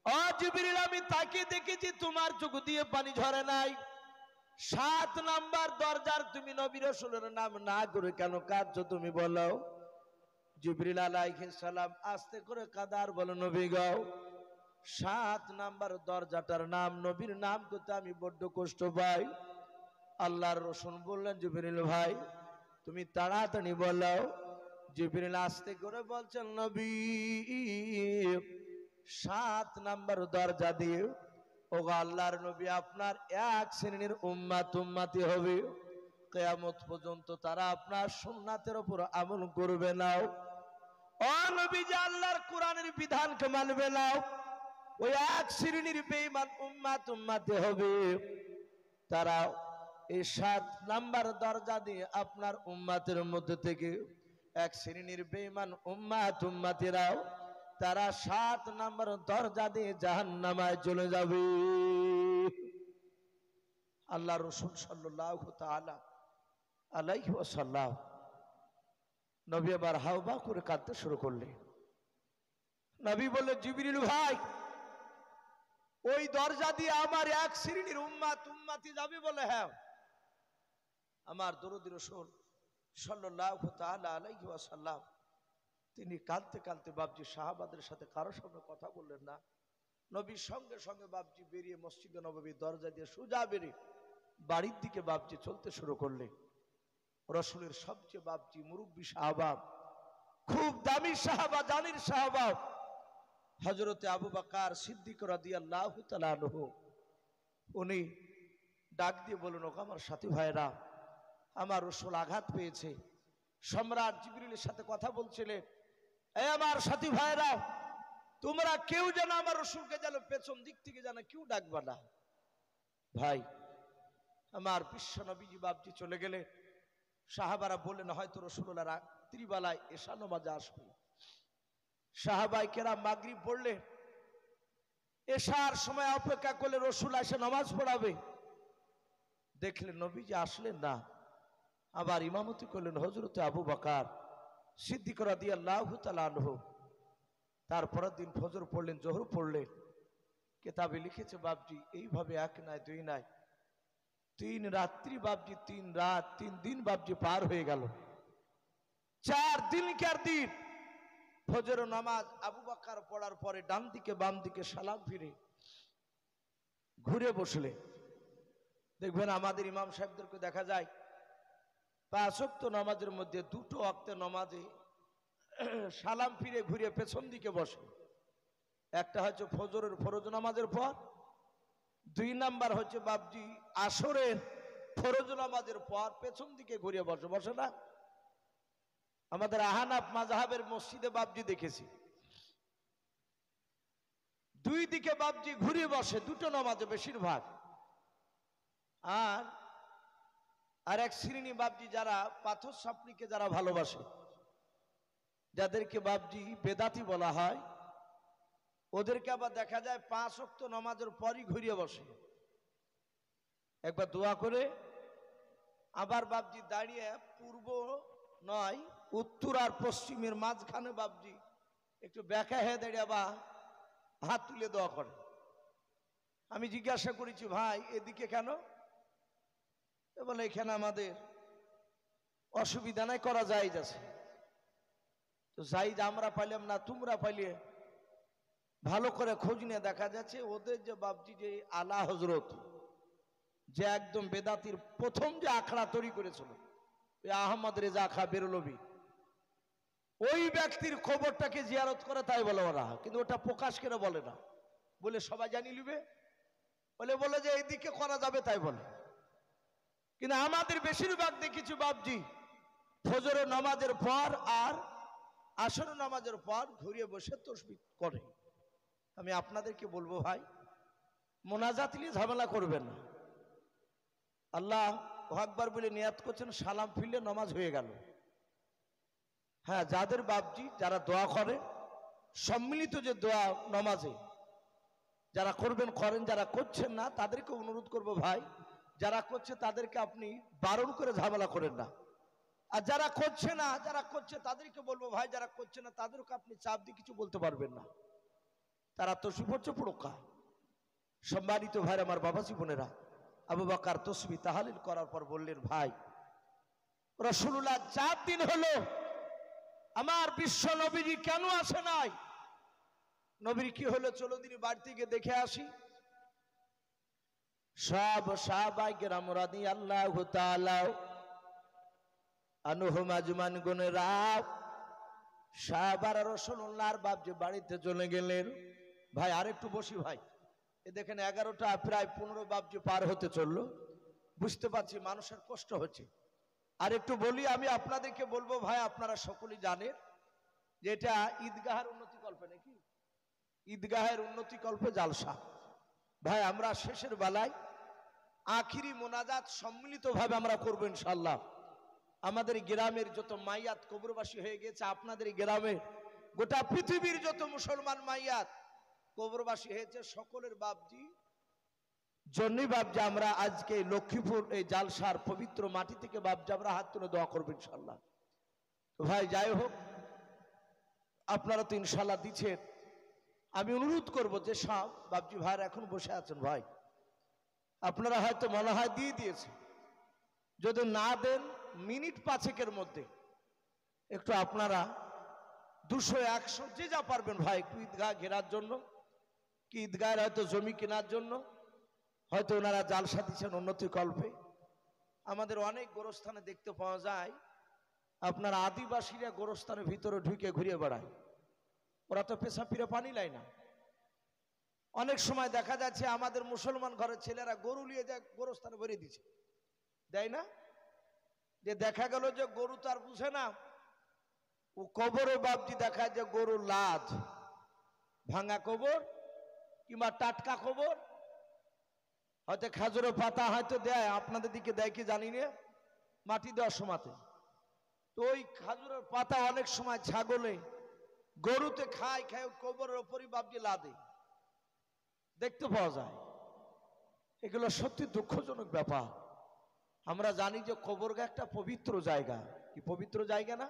ও জিবরিল আমি তাকে দেখেছি তোমার চোখ দিয়ে পানি ঝরে নাই। 7 নাম্বার দরজার তুমি নবী রাসূলের নাম না করে কেন কাঁদছো তুমি বলো? জিবরিল আলাইহিস সালাম আস্তে করে কাদার বলো, নবী গো 7 নাম্বার দরজাটার নাম নবীর নাম করতে আমি বড্ড কষ্ট পাই। আল্লাহর রাসূল বললেন, জিবরিল ভাই তুমি তাড়াতাড়ি বলো। জিবরিল আস্তে করে বলছেন, নবী 7 নাম্বার দরজা দিয়ে ও আল্লাহর নবী আপনার এক শ্রেণীর উম্মাত উম্মাতি হবে, কিয়ামত পর্যন্ত তারা আপনার সুন্নাতের উপর আমল করবে না। ও নবী যে আল্লাহর কোরআনের বিধানকে মানবে না, ওই এক শ্রেণীর বেঈমান উম্মাত উম্মাতি হবে, তারা এই 7 নাম্বার দরজা দিয়ে আপনার উম্মাতের মধ্যে থেকে এক শ্রেণীর বেঈমান উম্মাত উম্মাতিরাও তারা 7 নাম্বার দরজা দিয়ে জাহান্নামায় চলে যাবে। আল্লাহ রাসূল সাল্লাল্লাহু তাআলা আলাইহি ওয়াসাল্লাম নবী আবার হাওবা করে কাঁদতে শুরু করলেন। নবী বললেন, জিবরিল ভাই, ওই দরজা দিয়ে আমার এক শ্রেণীর উম্মতি যাবে? বলে হ্যাঁ। আমার দরুদ রাসূল সাল্লাল্লাহু তাআলা আলাইহি ওয়াসাল্লাম তিনি কাঁদতে কাঁদতে বাপজি সাহাবাদের সাথে কারোর সঙ্গে কথা বললেন না। নবীর সঙ্গে সঙ্গে বাপজি বেরিয়ে মসজিদে নববীর দরজা দিয়ে সোজা বেরিয়ে বাড়ির দিকে বাপজি চলতে শুরু করলেন। রাসূলের সবচেয়ে বাপজি মুরব্বী সাহাবা, খুব দামি সাহাবা, জানির সাহাবা হযরতে আবু বকর সিদ্দিক রাদিয়াল্লাহু তাআলা আনহু, উনি ডাক দিয়ে বললেন, ওগো আমার সাথী ভাইরা, আমার রাসূল আঘাত পেয়েছে। সম্রাট জিবরিলের সাথে কথা বলছিলেন, এই আমার সাথী ভাইরা, তোমরা কেউ যেন আমার রাসূলকে যেন পেছন দিক থেকে যেন কেউ ডাকবা না। ভাই আমার বিশ্ব নবীজি বাপজি চলে গেলে সাহাবারা বললেন, হয়তো রাসূলুল্লাহ রাত্রিবেলায় এশা নামাজে আসবে। সাহাবায়ে কেরাম মাগরিব পড়লে এশার সময় অপেক্ষা করলে রাসূল এসে নামাজ পড়াবে। দেখলেন নবীজি আসলেন না। আবার ইমামতি করলেন হযরতে আবু বকর সিদ্দিক রাদিয়াল্লাহু তাআলা আনহু। তারপরের দিন ফজর পড়লেন, জোহর পড়লেন। কিতাবে লিখেছে বাপজি এইভাবে এক নাই দুই নাই, 3 রাত্রি বাপজি, 3 রাত 3 দিন বাপজি পার হয়ে গেল। 4 দিনকার দিন ফজর নামাজ আবু বকর পড়ার পরে ডান দিকে বাম দিকে সালাম ফিরে ঘুরে বসলে। দেখবেন আমাদের ইমাম সাহেবদেরকে দেখা যায় 5 ওয়াক্ত নামাজের মধ্যে 2টো ওয়াক্তে নামাজে সালাম ফিরে ঘুরে পেছন দিকে বসে। একটা হচ্ছে ফজরের ফরজ নামাজের পর, 2 নাম্বার হচ্ছে বাপজি আসরের ফরজ নামাজের পর পেছন দিকে ঘুরে বসে। বসে না? আমাদের আহনাফ মাযহাবের মসজিদে বাপজি দেখেছি 2 দিকে বাপজি ঘুরে বসে 2টো নামাজে বেশিরভাগ। আর এক শ্রেণী বাপজি যারা পাথর সাপড়িকে যারা ভালোবাসে, যাদেরকে বাপজি বেদাতি বলা হয়, ওদেরকে আবার দেখা যায় 5 ওয়াক্ত নামাজের পরই ঘুরিয়ে বসে, একবার দোয়া করে আবার বাপজি দাঁড়িয়ে পূর্ব নয় উত্তর আর পশ্চিমের মাঝখানে বাপজি একটু ব্যাখ্যা হয়ে দাঁড়িয়ে বা হাত তুলে দোয়া করে। আমি জিজ্ঞাসা করেছি, ভাই এদিকে কেন? বলে এখানে আমাদের অসুবিধা নাই, করা জায়েজ আছে। তো জায়েজ আমরা পাইলাম না, তোমরা পাইলে ভালো করে খোঁজ নিয়ে দেখা যাচ্ছে ওদের যে বাপজি যে আলা হযরত যে একদম বেদাতির প্রথম যে আখড়া তৈরি করেছিল আহমদ রেজা খা বেরলভী, ওই ব্যক্তির খবরটাকে জিয়ারত করে তাই বলে ওরা, কিন্তু ওটা প্রকাশ করে বলে না, বলে সবাই জানি লিবে, বলে যে এইদিকে করা যাবে তাই বলে। কিন্তু আমাদের বেশিরভাগ দেখেছি বাপজি ফজরের নামাজের পর আর আসরের নামাজের পর ঘুরিয়ে বসে তাসবিহ করে। আমি আপনাদেরকে বলবো ভাই, মোনাজাত নিয়ে ঝামেলা করবেন না। আল্লাহু আকবার বলে নিয়াত করছেন, সালাম ফিরলে নামাজ হয়ে গেল। হ্যাঁ, যাদের বাপজি যারা দোয়া করে সম্মিলিত যে দোয়া নামাজে যারা করবেন করেন, যারা করছেন না তাদেরকে অনুরোধ করব ভাই, যারা করছে তাদেরকে আপনি বারণ করে ঝামেলা করেন না। আর যারা করছে না, যারা করছে তাদেরকে বলবো ভাই, যারা করছে না তাদেরকে আপনি চাপ দিয়ে কিছু বলতে পারবেন না, তারা তসবিহ পড়ছে পড়ুকা। সম্মানিত ভাই আমার বাবাজি বোনেরা, আবু বকর তাসবিহ তাহলিল করার পর বললেন, ভাই রাসূলুল্লাহ 4 দিন হলো আমার বিশ্ব নবীজি কেন আসে নাই? নবীর কি হলো? চলো দিন বাড়ি থেকে দেখে আসি। সব সাহাবায়ে কেরাম রাদিয়াল্লাহু তাআলা আনহুম আজমান গুনেরা সাহাবারা রাসূলুল্লাহর বাপজি বাড়িতে চলে গেলেন। ভাই আরেকটু বসি ভাই, এ দেখেন 11টা প্রায় 15 বাপজি পার হতে চললো। বুঝতে পারছি মানুষের কষ্ট হচ্ছে। আর একটু বলি, আমি আপনাদেরকে বলবো ভাই, আপনারা সকলেই জানেন যে এটা ঈদগাহের উন্নতি কল্পে নাকি, ঈদগাহের উন্নতি কল্পে জালসা। ভাই আমরা শেষের বেলায় আখিরি মোনাজাত সম্মিলিতভাবে আমরা করবো ইনশাআল্লাহ। আমাদের গ্রামের যত মাইয়াত কবরবাসী হয়ে গেছে, আপনাদের গ্রামের গোটা পৃথিবীর যত মুসলমান মাইয়াত কবরবাসী হয়েছে, সকলের বাপজি জন্যই বাপজি আমরা আজকে লক্ষ্মীপুর এই জালসার পবিত্র মাটি থেকে বাপজি আমরা হাত তুলে দোয়া করবো ইনশাআল্লাহ। তো ভাই যাই হোক, আপনারা তো ইনশাল্লাহ দিচ্ছেন। আমি অনুরোধ করব যে সব বাবজি ভাই এখন বসে আছেন, ভাই আপনারা হয়তো মনে হয় দিয়ে দিয়েছে, যদি না দেন মিনিট 5-এর মধ্যে একটু আপনারা 200-100 যে যা পারবেন ভাই, একটু ঈদগাহ ঘেরার জন্য, কি ঈদগাহের হয়তো জমি কেনার জন্য, হয়তো ওনারা জালসা দিচ্ছেন উন্নতি কল্পে। আমাদের অনেক গোরস্থানে দেখতে পাওয়া যায় আপনার আদিবাসীরা গোরস্থানের ভিতরে ঢুকে ঘুরে বেড়ায়, ওরা তো পেশা ফিরে পানি নেয় না। অনেক সময় দেখা যাচ্ছে আমাদের মুসলমান ঘরের ছেলেরা গরু নিয়ে যায় গোরস্থানে ভরে দিচ্ছে, দেয় না, যে দেখা গেল যে গরু তার বুঝে না, ও কবরে বাবজি দেখায় যে গরু লাজ, ভাঙা কবর কিংবা টাটকা কবর, হয়তো খাজুরের পাতা হয়তো দেয়, আপনাদের দিকে দেয় কি জানি না, মাটি দেওয়ার সময়তে। তো ওই খাজুরের পাতা অনেক সময় ছাগলে গরুতে খায়, খায় কবরের ওপরই বাবজি লাদে, দেখতে পাওয়া যায়। এগুলো সত্যি দুঃখজনক ব্যাপার। আমরা জানি যে কবরগাহ একটা পবিত্র জায়গা, কি পবিত্র জায়গা না?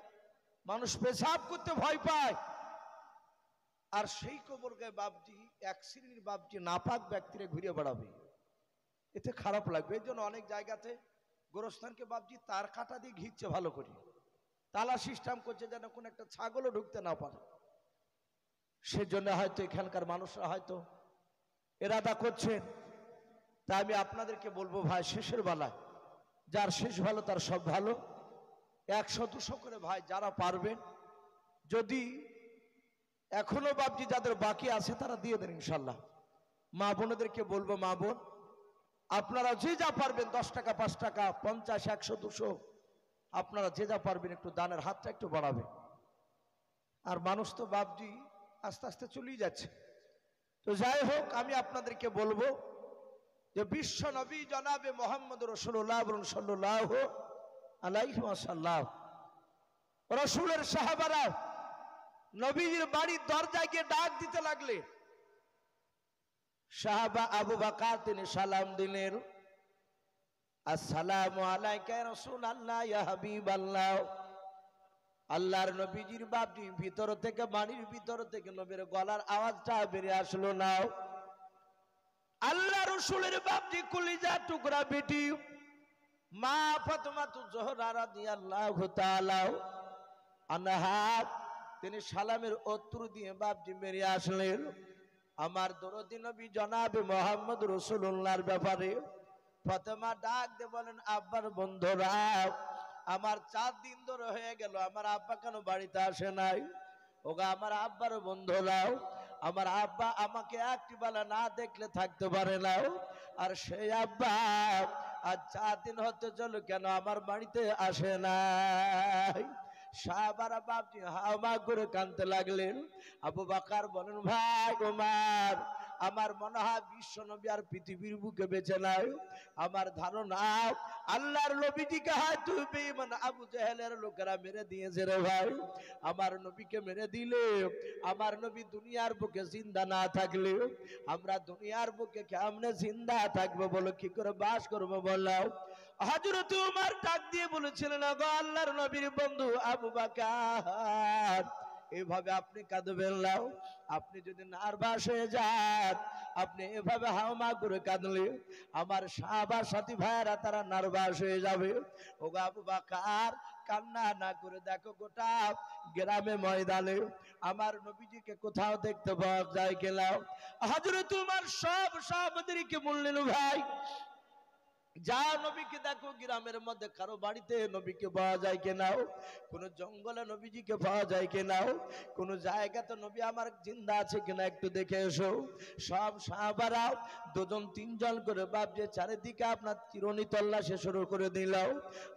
মানুষ পেশাব করতে ভয় পায়, আর সেই কবরগাহে বাবজি এক শ্রেণীর বাবজি নাপাক ব্যক্তিরা ঘুরে বেড়াবে, এতে খারাপ লাগবে। এই জন্য অনেক জায়গাতে গোরস্থানকে বাবজি তার কাটা দিয়ে ঘিরছে, ভালো করে তালা সিস্টেম করছে যেন কোনো একটা ছাগলও ঢুকতে না পারে। সেজন্য হয়তো এখানকার মানুষরা হয়তো এরাদা করছেন। তাই আমি আপনাদেরকে বলবো ভাই, শেষের বেলায় যার শেষ ভালো তার সব ভালো, 100-200 করে ভাই যারা পারবেন, যদি এখনো বাবজি যাদের বাকি আছে তারা দিয়ে দেন ইনশাল্লাহ। মা বোনদেরকে বলবো, মা বোন আপনারা যে যা পারবেন, 10 টাকা 5 টাকা 50 100 200 আপনারা যে যা পারবেন একটু দানের হাতটা একটু বাড়াবেন। আর মানুষ তো বাবজি আস্তে আস্তে চলেই যাচ্ছে। তো যাই হোক, আমি আপনাদেরকে বলবো যে বিশ্ব নবী জনাবে মোহাম্মদ রাসূলুল্লাহ সাল্লাল্লাহু আলাইহি ওয়াসাল্লাম, রাসূলের সাহাবারা নবীর বাড়ির দরজায় গিয়ে ডাক দিতে লাগলে, সাহাবা আবু বকর তিনি সালাম দিলেন, আসসালামু আলাইকা ইয়া রাসূলুল্লাহ ইয়া হাবিবাল্লাহ। আল্লাহর নবীজির বাবজি ভিতর থেকে, বাড়ির ভিতর থেকে নবীর গলার আওয়াজটা বেরিয়ে আসলো না। আল্লাহ রসুলের বাবজি কলিজা টুকরা বেটি মা ফাতেমা জোহরা রাদিয়াল্লাহু তাআলা আনহা তিনি সালামের উত্তর দিয়ে বাবজি বেরিয়ে আসলেন। আমার দরদি নবী জনাবে মোহাম্মদ রাসূলুল্লাহর ব্যাপারে ফাতেমা ডাক দিয়ে বলেন, আব্বার বন্ধুরা, আমার 4 দিন ধরে হয়ে গেল আমার আব্বা কেন বাড়িতে আসে নাই? ওগা আমার আব্বার বন্ধুরাও, আমার আব্বা আমাকে একটি বেলা না দেখলে থাকতে পারে না, আর সেই আব্বা আজ 4 দিন হতে চলো কেন আমার বাড়িতে আসে নাই? সাহাবারা বাপজি হাওমা করে কাঁদতে লাগলেন। আবু বকর বলেন, ভাই ওমর, আমার মনে হয় বিশ্ব নবী আর পৃথিবীর বুকে বেঁচে নাই। আমার ধারণা আল্লাহর নবীজিকে হয়তো বেঈমান আবু জেহেলের লোকেরা মেরে দিয়েছে রে ভাই। আমার নবীকে মেরে দিলে, আমার নবী দুনিয়ার বুকে জিন্দা না থাকলে আমরা দুনিয়ার বুকে কেমনে জিন্দা থাকবো বলো, কি করে বাস করবো বলো? হযরত ওমর ডাক দিয়ে বলেছিলেন, গো আল্লাহর নবীর বন্ধু আবু বকর, এভাবে আপনি কাঁদবেন না। আপনি যদি নার্ভাস হয়ে যান, আপনি এভাবে হাওমা করে কাঁদলে আমার সাহাবার সাথী ভাইয়েরা তারা নার্ভাস হয়ে যাবে। ও আবু বকর, কান্না না করে দেখো গোটা গ্রামে ময়দানে আমার নবীজিকে কোথাও দেখতে পাওয়া যায় কিনা। হযরত ওমর সব সাহাবাদেরকে বললেন, ভাই যা নবীকে দেখো গ্রামের মধ্যে কারো বাড়িতে নবীকে পাওয়া যায় কিনা, কোন জঙ্গলে নবীজিকে পাওয়া যায় কিনা, কোন জায়গাতে নবী আমার জিন্দা আছে কিনা একটু দেখে এসো। সব সাহাবারা 2-3 করে বাপ যে চারিদিকে আপনার চিরুনি তল্লাশি শুরু করে দিল।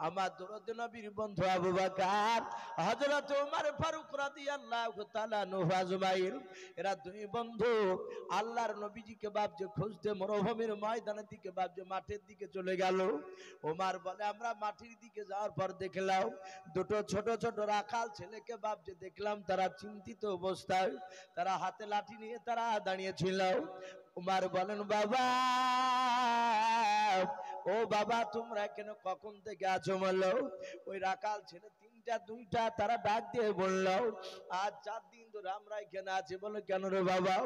আমার দরদ নবীর বন্ধু আবু বকর, হযরত ওমর ফারুক রাদিয়াল্লাহু তাআলা আনহু আজমাইন, এরা 2 বন্ধু আল্লাহর নবীজিকে বাপ যে খুঁজতে মরুভূমির ময়দানের দিকে বাপ যে মাঠের দিকে চলে গেল। ওমর বলে, আমরা মাটির দিকে যাওয়ার পর দেখলাম 2 ছোট ছোট রাখাল ছেলেকে বাপ যে দেখলাম তারা চিন্তিত অবস্থায়, তারা হাতে লাঠি নিয়ে তারা দাঁড়িয়ে ছিল। ওমর বলেন, বাবা ও বাবা তোমরা এখানে কখন থেকে আছো? বলো। ওই রাখাল ছেলে তিনটা দুইটা তারা ডাক দিয়ে বলল, আজ 4 দিন ধরে আমরা এখানে আছি। বলে কেন রে বাবা?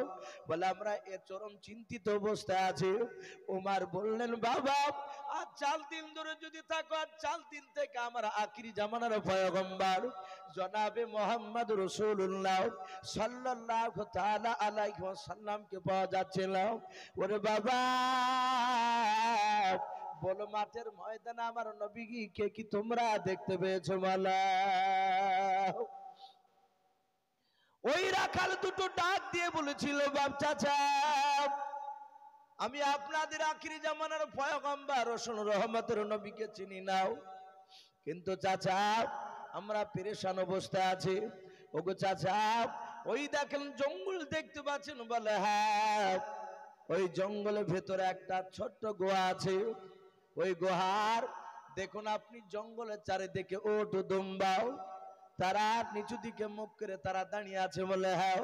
বলে আমরা এ চরম চিন্তিত অবস্থায় আছি। ওমর বললেন, বাবা আজ 4 দিন ধরে যদি থাকো, আজ 4 দিন থেকে আমার আখিরি জামানার পয়গম্বর জনাবে মুহাম্মদ রাসূলুল্লাহ সাল্লাল্লাহু তাআলা আলাইহি ওয়াসাল্লামকে পাওয়া যাচ্ছে না। ওরে বাবা বলো, মাঠের ময়দানে আমার নবীকে কি তোমরা দেখতে পেয়েছো? বলো। ওই রাখাল দুটো ডাক দিয়ে বলেছিল, বাপ চাচা আমি আপনাদের আখিরি জামানার পয়গম্বর রাসূল রহমতের নবীকে চিনি নাও, কিন্তু চাচা আমরা পেরেশান অবস্থায় আছি। ওগো চাচা ওই দেখেন জঙ্গল দেখতে পাচ্ছেন? বলে হ্যাঁ, ওই জঙ্গলের ভেতরে একটা ছোট্ট গুহা আছে। ওই গুহার দেখুন আপনি জঙ্গলের চারিদিকে ওট দুম্বাও, তারা নিচু দিকে মুখ করে তারা দাঁড়িয়ে আছে। বলে হ্যাঁ।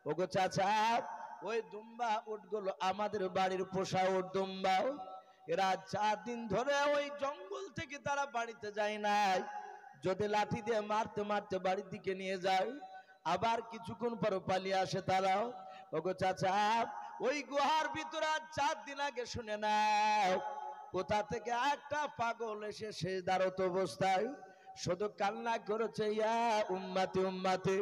ওগো চাচা ওই দুম্বা উটগুলো আমাদের বাড়ির পোষা উট দুম্বাও। এরা 4 দিন ধরে ওই জঙ্গল থেকে তারা বাড়িতে যায় নাই। যদি লাঠি দিয়ে মারতে মারতে বাড়ির দিকে নিয়ে যায়, আবার কিছুক্ষণ পর পালিয়ে আসে তারাও। ওগো চাচা ওই গুহার ভিতরে 4 দিন আগে শুনে নাও কোথা থেকে একটা পাগল এসে সেজদারত অবস্থায় শুধু কান্না করেছে, ইয়া উম্মতি উম্মতি,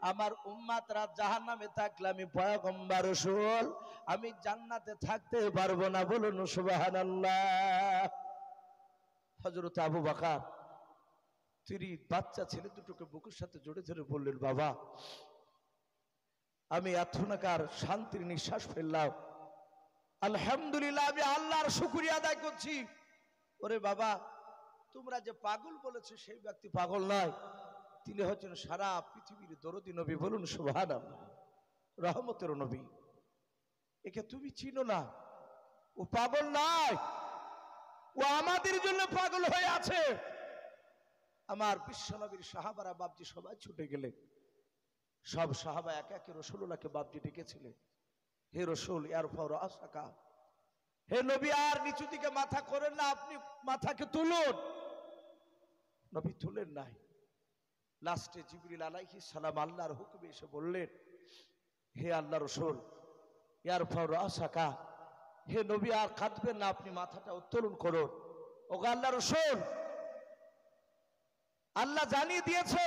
আমার উম্মতরা জাহান্নামে থাকলে আমি পয়গম্বর রাসূল আমি জান্নাতে থাকতে পারবো না। বলুন সুবহানাল্লাহ। হযরত আবু বকর তিনি বাচ্চা ছেলে দুটোকে বুকের সাথে জড়িয়ে ধরে বললেন, বাবা আমি এতনাকার শান্তির নিঃশ্বাস ফেললাম, আলহামদুলিল্লাহ, আমি আল্লাহর শুকরিয়া আদায় করছি। ওরে বাবা তোমরা যে পাগল বলেছো সেই ব্যক্তি পাগল নয়, তিনি হচ্ছেন সারা পৃথিবীর দরদী নবী। বলুন সুবহানাল্লাহ, রহমতের নবী। একে তুমি চিনো না, ও পাগল নয়, ও আমাদের জন্য পাগল হয়ে আছে। আমার বিশ্বনবীর সাহাবারা বাপজি সবাই ছুটে গেলেন। সব সাহাবা একে একে রাসূলুল্লাহকে বাপজি ডেকেছিলেন, হে রাসূল ইয়ারফাউ রাসাকা, হে নবী আর নিচু দিকে মাথা করেন না, আপনি মাথাকে তুলুন। নবী তুলেন নাই। লাস্টে জিবরিল আলাইহিস সালাম আল্লাহর হুকুমে এসে বললেন, হে আল্লাহর রাসূল ইয়ারফাউ রাসাকা, হে নবী আর কাঁদবেন না, আপনি মাথাটা উত্তোলন করুন। ওগো আল্লাহর রাসূল, আল্লাহ জানিয়ে দিয়েছে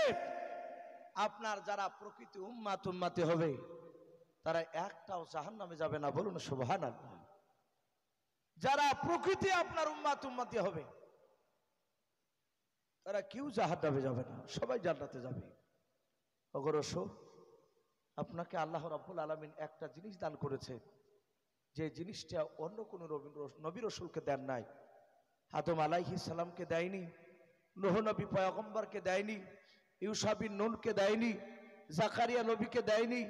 আপনার যারা প্রকৃতি উম্মাত উম্মাতি হবে তারা একটাও জাহান্নামে যাবে না। বলুন সুবহানাল্লাহ। যারা প্রকৃতি আপনার উম্মাত উম্মাতি হবে তারা কেউ জাহান্নামে যাবে না, সবাই জান্নাতে যাবে। ওগো রাসূল, আপনাকে আল্লাহ রাব্বুল আলামিন একটা জিনিস দান করেছে, যে জিনিসটা অন্য কোনো নবী রাসূলকে দেন নাই। আদম আলাইহিস সালামকে দেয়নি, নূহ নবী পয়গম্বরকে দেয়নি, ইউসা বিন নূনকে দেয়নি, জাকারিয়া নবীকে দেয়নি,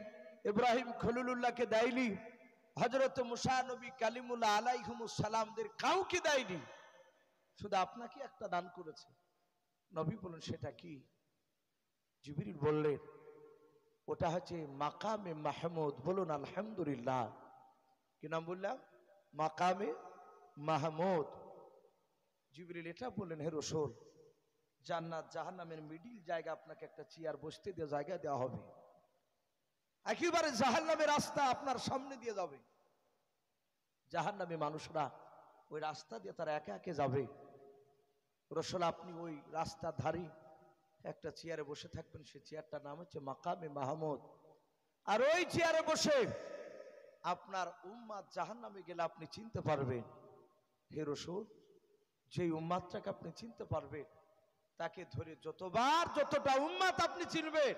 ইব্রাহিম খলিলুল্লাহকে দেয়নি, হযরত মুসা নবী কালিমুল্লাহ আলাইহিমুস সালামদের কাউকে দেয়নি। শুধু আপনাকে একটা দান করেছে। নবী বলেন সেটা কি? জিবরিল বললেন ওটা হচ্ছে মাকামে মাহমুদ। বলুন আলহামদুলিল্লাহ। কি নাম বললাম? মাকামে মাহমুদ। জিবরিল এটা বললেন, হে রাসূল জান্নাত জাহান্নামের মিডিল জায়গা আপনাকে একটা চেয়ার বসতে দিয়ে জায়গা দেওয়া হবে, একেবারে জাহান্নামের রাস্তা আপনার সামনে দিয়ে যাবে। জাহান্নামী মানুষরা ওই রাস্তা দিয়ে তারা একে একে যাবে। রাসূল আপনি ওই রাস্তার ধারে একটা চেয়ারে বসে থাকবেন, সেই চেয়ারটার নাম হচ্ছে মাকামে মাহমুদ। আর ওই চেয়ারে বসে আপনার উম্মাত জাহান্নামে গেলে আপনি চিনতে পারবেন। হে রাসূল, যেই উম্মাতটাকে আপনি চিনতে পারবেন তাকে ধরে যতটা উম্মাত আপনি চিনবেন,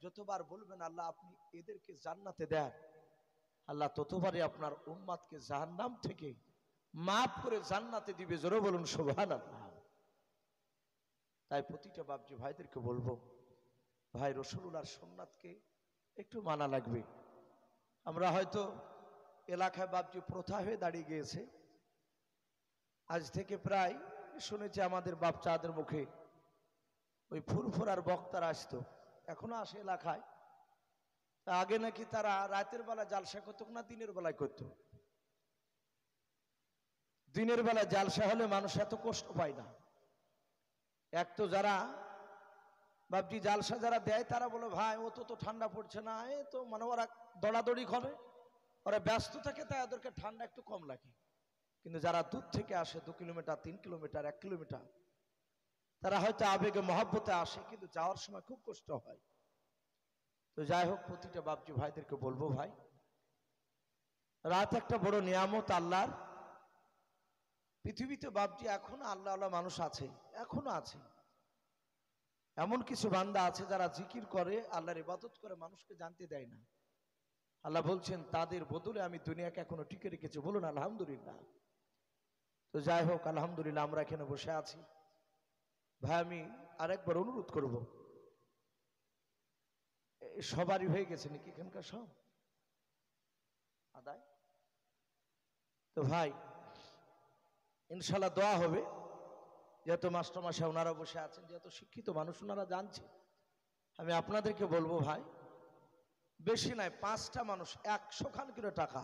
যতবার বলবেন আল্লাহ আপনি এদেরকে জান্নাতে দেন, আল্লাহ ততবারই আপনার উম্মাতকে জাহান্নাম থেকে মাফ করে জান্নাতে দিবে। জোরে বলুন সুবহানাল্লাহ। তাই প্রতিটা বাপজি ভাইদেরকে বলবো, ভাই রাসূলুল্লাহর সুন্নাতকে একটু মানা লাগবে। আমরা হয়তো এলাকায় বাপজি প্রথা হয়ে দাঁড়িয়ে গিয়েছে। আজ থেকে প্রায় শুনেছি আমাদের বাপ চাঁদের মুখে ওই ফুরফুরার বক্তারা আসতো, এখনো আসে এলাকায়। আগে নাকি তারা রাতের বেলা জালসা করতো না দিনের বেলায় করতো। দিনের বেলা জালসা হলে মানুষ এত কষ্ট পায় না। এক তো যারা বাবজি জালসা যারা দেয় তারা বলে ভাই ও তো ঠান্ডা পড়ছে না, এ তো মানে ওরা দৌড়াদৌড়ি করে, ওরা ব্যস্ত থাকে, তাই ওদেরকে ঠান্ডা একটু কম লাগে। কিন্তু যারা দূর থেকে আসে 2 কিলোমিটার 3 কিলোমিটার 1 কিলোমিটার, তারা হয়তো আবেগে মহব্বতে আসে, কিন্তু যাওয়ার সময় খুব কষ্ট হয়। তো যাই হোক, প্রতিটা বাবজি ভাইদেরকে বলবো, ভাই রাত একটা বড় নিয়ামত আল্লাহর। পৃথিবীতে বাবজি এখনো আল্লাহ আল্লাহ মানুষ আছে, এখনো আছে। এমন কিছু বান্দা আছে যারা জিকির করে, আল্লাহর ইবাদত করে, মানুষকে জানতে দেয় না। আল্লাহ বলছেন তাদের বদলে আমি দুনিয়াকে এখনো টিকে রেখেছি, বলুন আলহামদুলিল্লাহ। তো যাই হোক, আলহামদুলিল্লাহ আমরা এখানে বসে আছি। ভাই আমি আরেকবার অনুরোধ করব, সবারই হয়ে গেছে নাকি এখানকার সব আদায়? তো ভাই ইনশাল্লাহ দোয়া হবে, যেহেতু মাস্টারমশাই ওনারা বসে আছেন, যেহেতু শিক্ষিত মানুষ, ওনারা জানছে। আমি আপনাদেরকে বলবো ভাই, বেশি নয়, 5টা মানুষ 100 খান করে টাকা,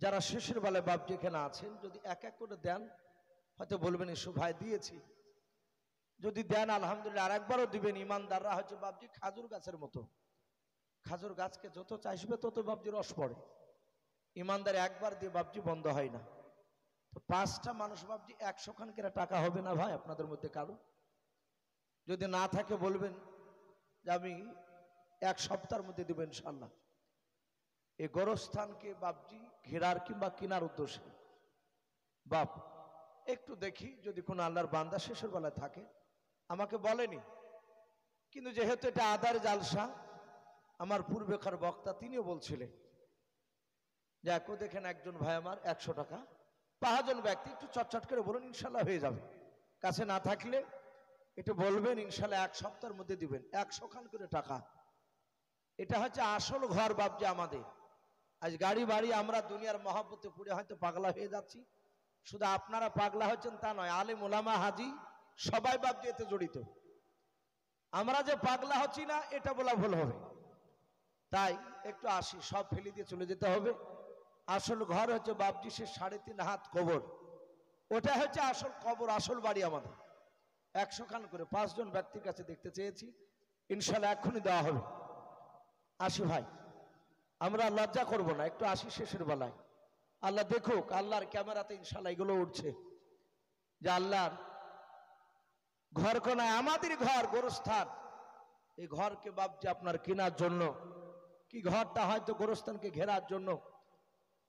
যারা শেষের বেলায় বাপ যেখানে আছেন, যদি এক এক করে দেন, হয়তো বলবেন এসো ভাই দিয়েছি। যদি দেন আলহামদুলিল্লাহ, আর একবারও দিবেন। ইমানদাররা হচ্ছে বাপজি খাজুর গাছের মতো, খাজুর গাছকে যত চাইবে তত বাপজি রস পড়ে। ইমানদার একবার দিয়ে বাপজি বন্ধ হয় না। তো 5টা মানুষ বাপজি 100 খান করে টাকা হবে না ভাই আপনাদের মধ্যে কারো? যদি না থাকে বলবেন যে আমি 1 সপ্তাহের মধ্যে দেবেন ইনশাআল্লাহ। এই গোরস্থানকে বাপজি ঘেরার কিংবা কেনার উদ্দেশ্যে বাপ একটু দেখি, যদি কোনো আল্লাহর বান্দা শেষের বেলায় থাকে, আমাকে বলেনি, কিন্তু যেহেতু এটা আদার জালসা, আমার পূর্বেকার বক্তা তিনিও বলছিলেন যে একও দেখেন একজন ভাই আমার 100 টাকা, 5 জন ব্যক্তি একটু চটচট করে বলুন, ইনশাল্লাহ হয়ে যাবে। কাছে না থাকলে একটু বলবেন, ইনশাল্লাহ 1 সপ্তাহের মধ্যে দিবেন 100 খান করে টাকা। এটা হচ্ছে আসল ঘর বাপজি আমাদের। আজ গাড়ি বাড়ি আমরা দুনিয়ার মহব্বতে পুড়ে হয়তো পাগলা হয়ে যাচ্ছি। শুধু আপনারা পাগলা হচ্ছেন তা নয়, আলেম ওলামা হাজি সবাই বাপজি এতে জড়িত। আমরা যে পাগলা হচ্ছি না এটা বলা ভুল হবে। তাই একটু আসি, সব ফেলে দিয়ে চলে যেতে হবে। আসল ঘর হচ্ছে বাপজি সে 3.5 হাত কবর, ওটা হচ্ছে আসল কবর, আসল বাড়ি আমাদের। 100 খান করে 5 জন ব্যক্তির কাছে দেখতে চেয়েছি, ইনশাল্লাহ এক্ষুনি দেওয়া হবে। আসি ভাই, আমরা লজ্জা করব না, একটু আসি শেষের বেলায়। আল্লাহ দেখুক, আল্লাহর ক্যামেরাতে ইনশাল্লাহ এগুলো উঠছে যে আল্লাহর ঘর কোনায় আমাদের ঘর গোরস্থান। এই ঘরকে বাপজি আপনার কেনার জন্য, কি ঘরটা হয়তো গোরস্থানকে ঘেরার জন্য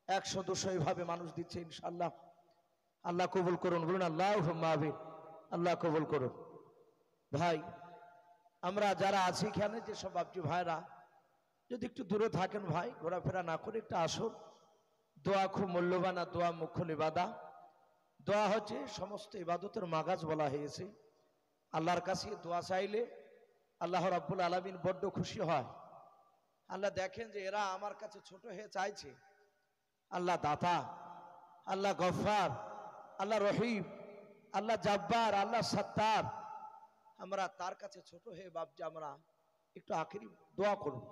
100-200 এইভাবে মানুষ দিচ্ছে ইনশাল্লাহ। আল্লাহ কবুল করুন, বলুন আল্লাহুম্মা আমিন। আল্লাহ কবুল করুন। ভাই আমরা যারা আছি এখানে, যেসব বাপজি ভাইরা যদি একটু দূরে থাকেন ভাই, ঘোরাফেরা না করে একটু আসুন। দোয়া খুব মূল্যবান, আর দোয়া মুখ্য ইবাদত। দোয়া হচ্ছে সমস্ত ইবাদতের মাগাজ বলা হয়েছে। আল্লাহর কাছে দোয়া চাইলে আল্লাহ রাব্বুল আলামিন বড্ড খুশি হয়। আল্লাহ দেখেন যে এরা আমার কাছে ছোট হয়ে চাইছে। আল্লাহ দাতা, আল্লাহ গফফার, আল্লাহ রহিম, আল্লাহ জাব্বার, আল্লাহ সত্তার, আমরা তার কাছে ছোট হয়ে বাপজি আমরা একটু আখেরি দোয়া করব।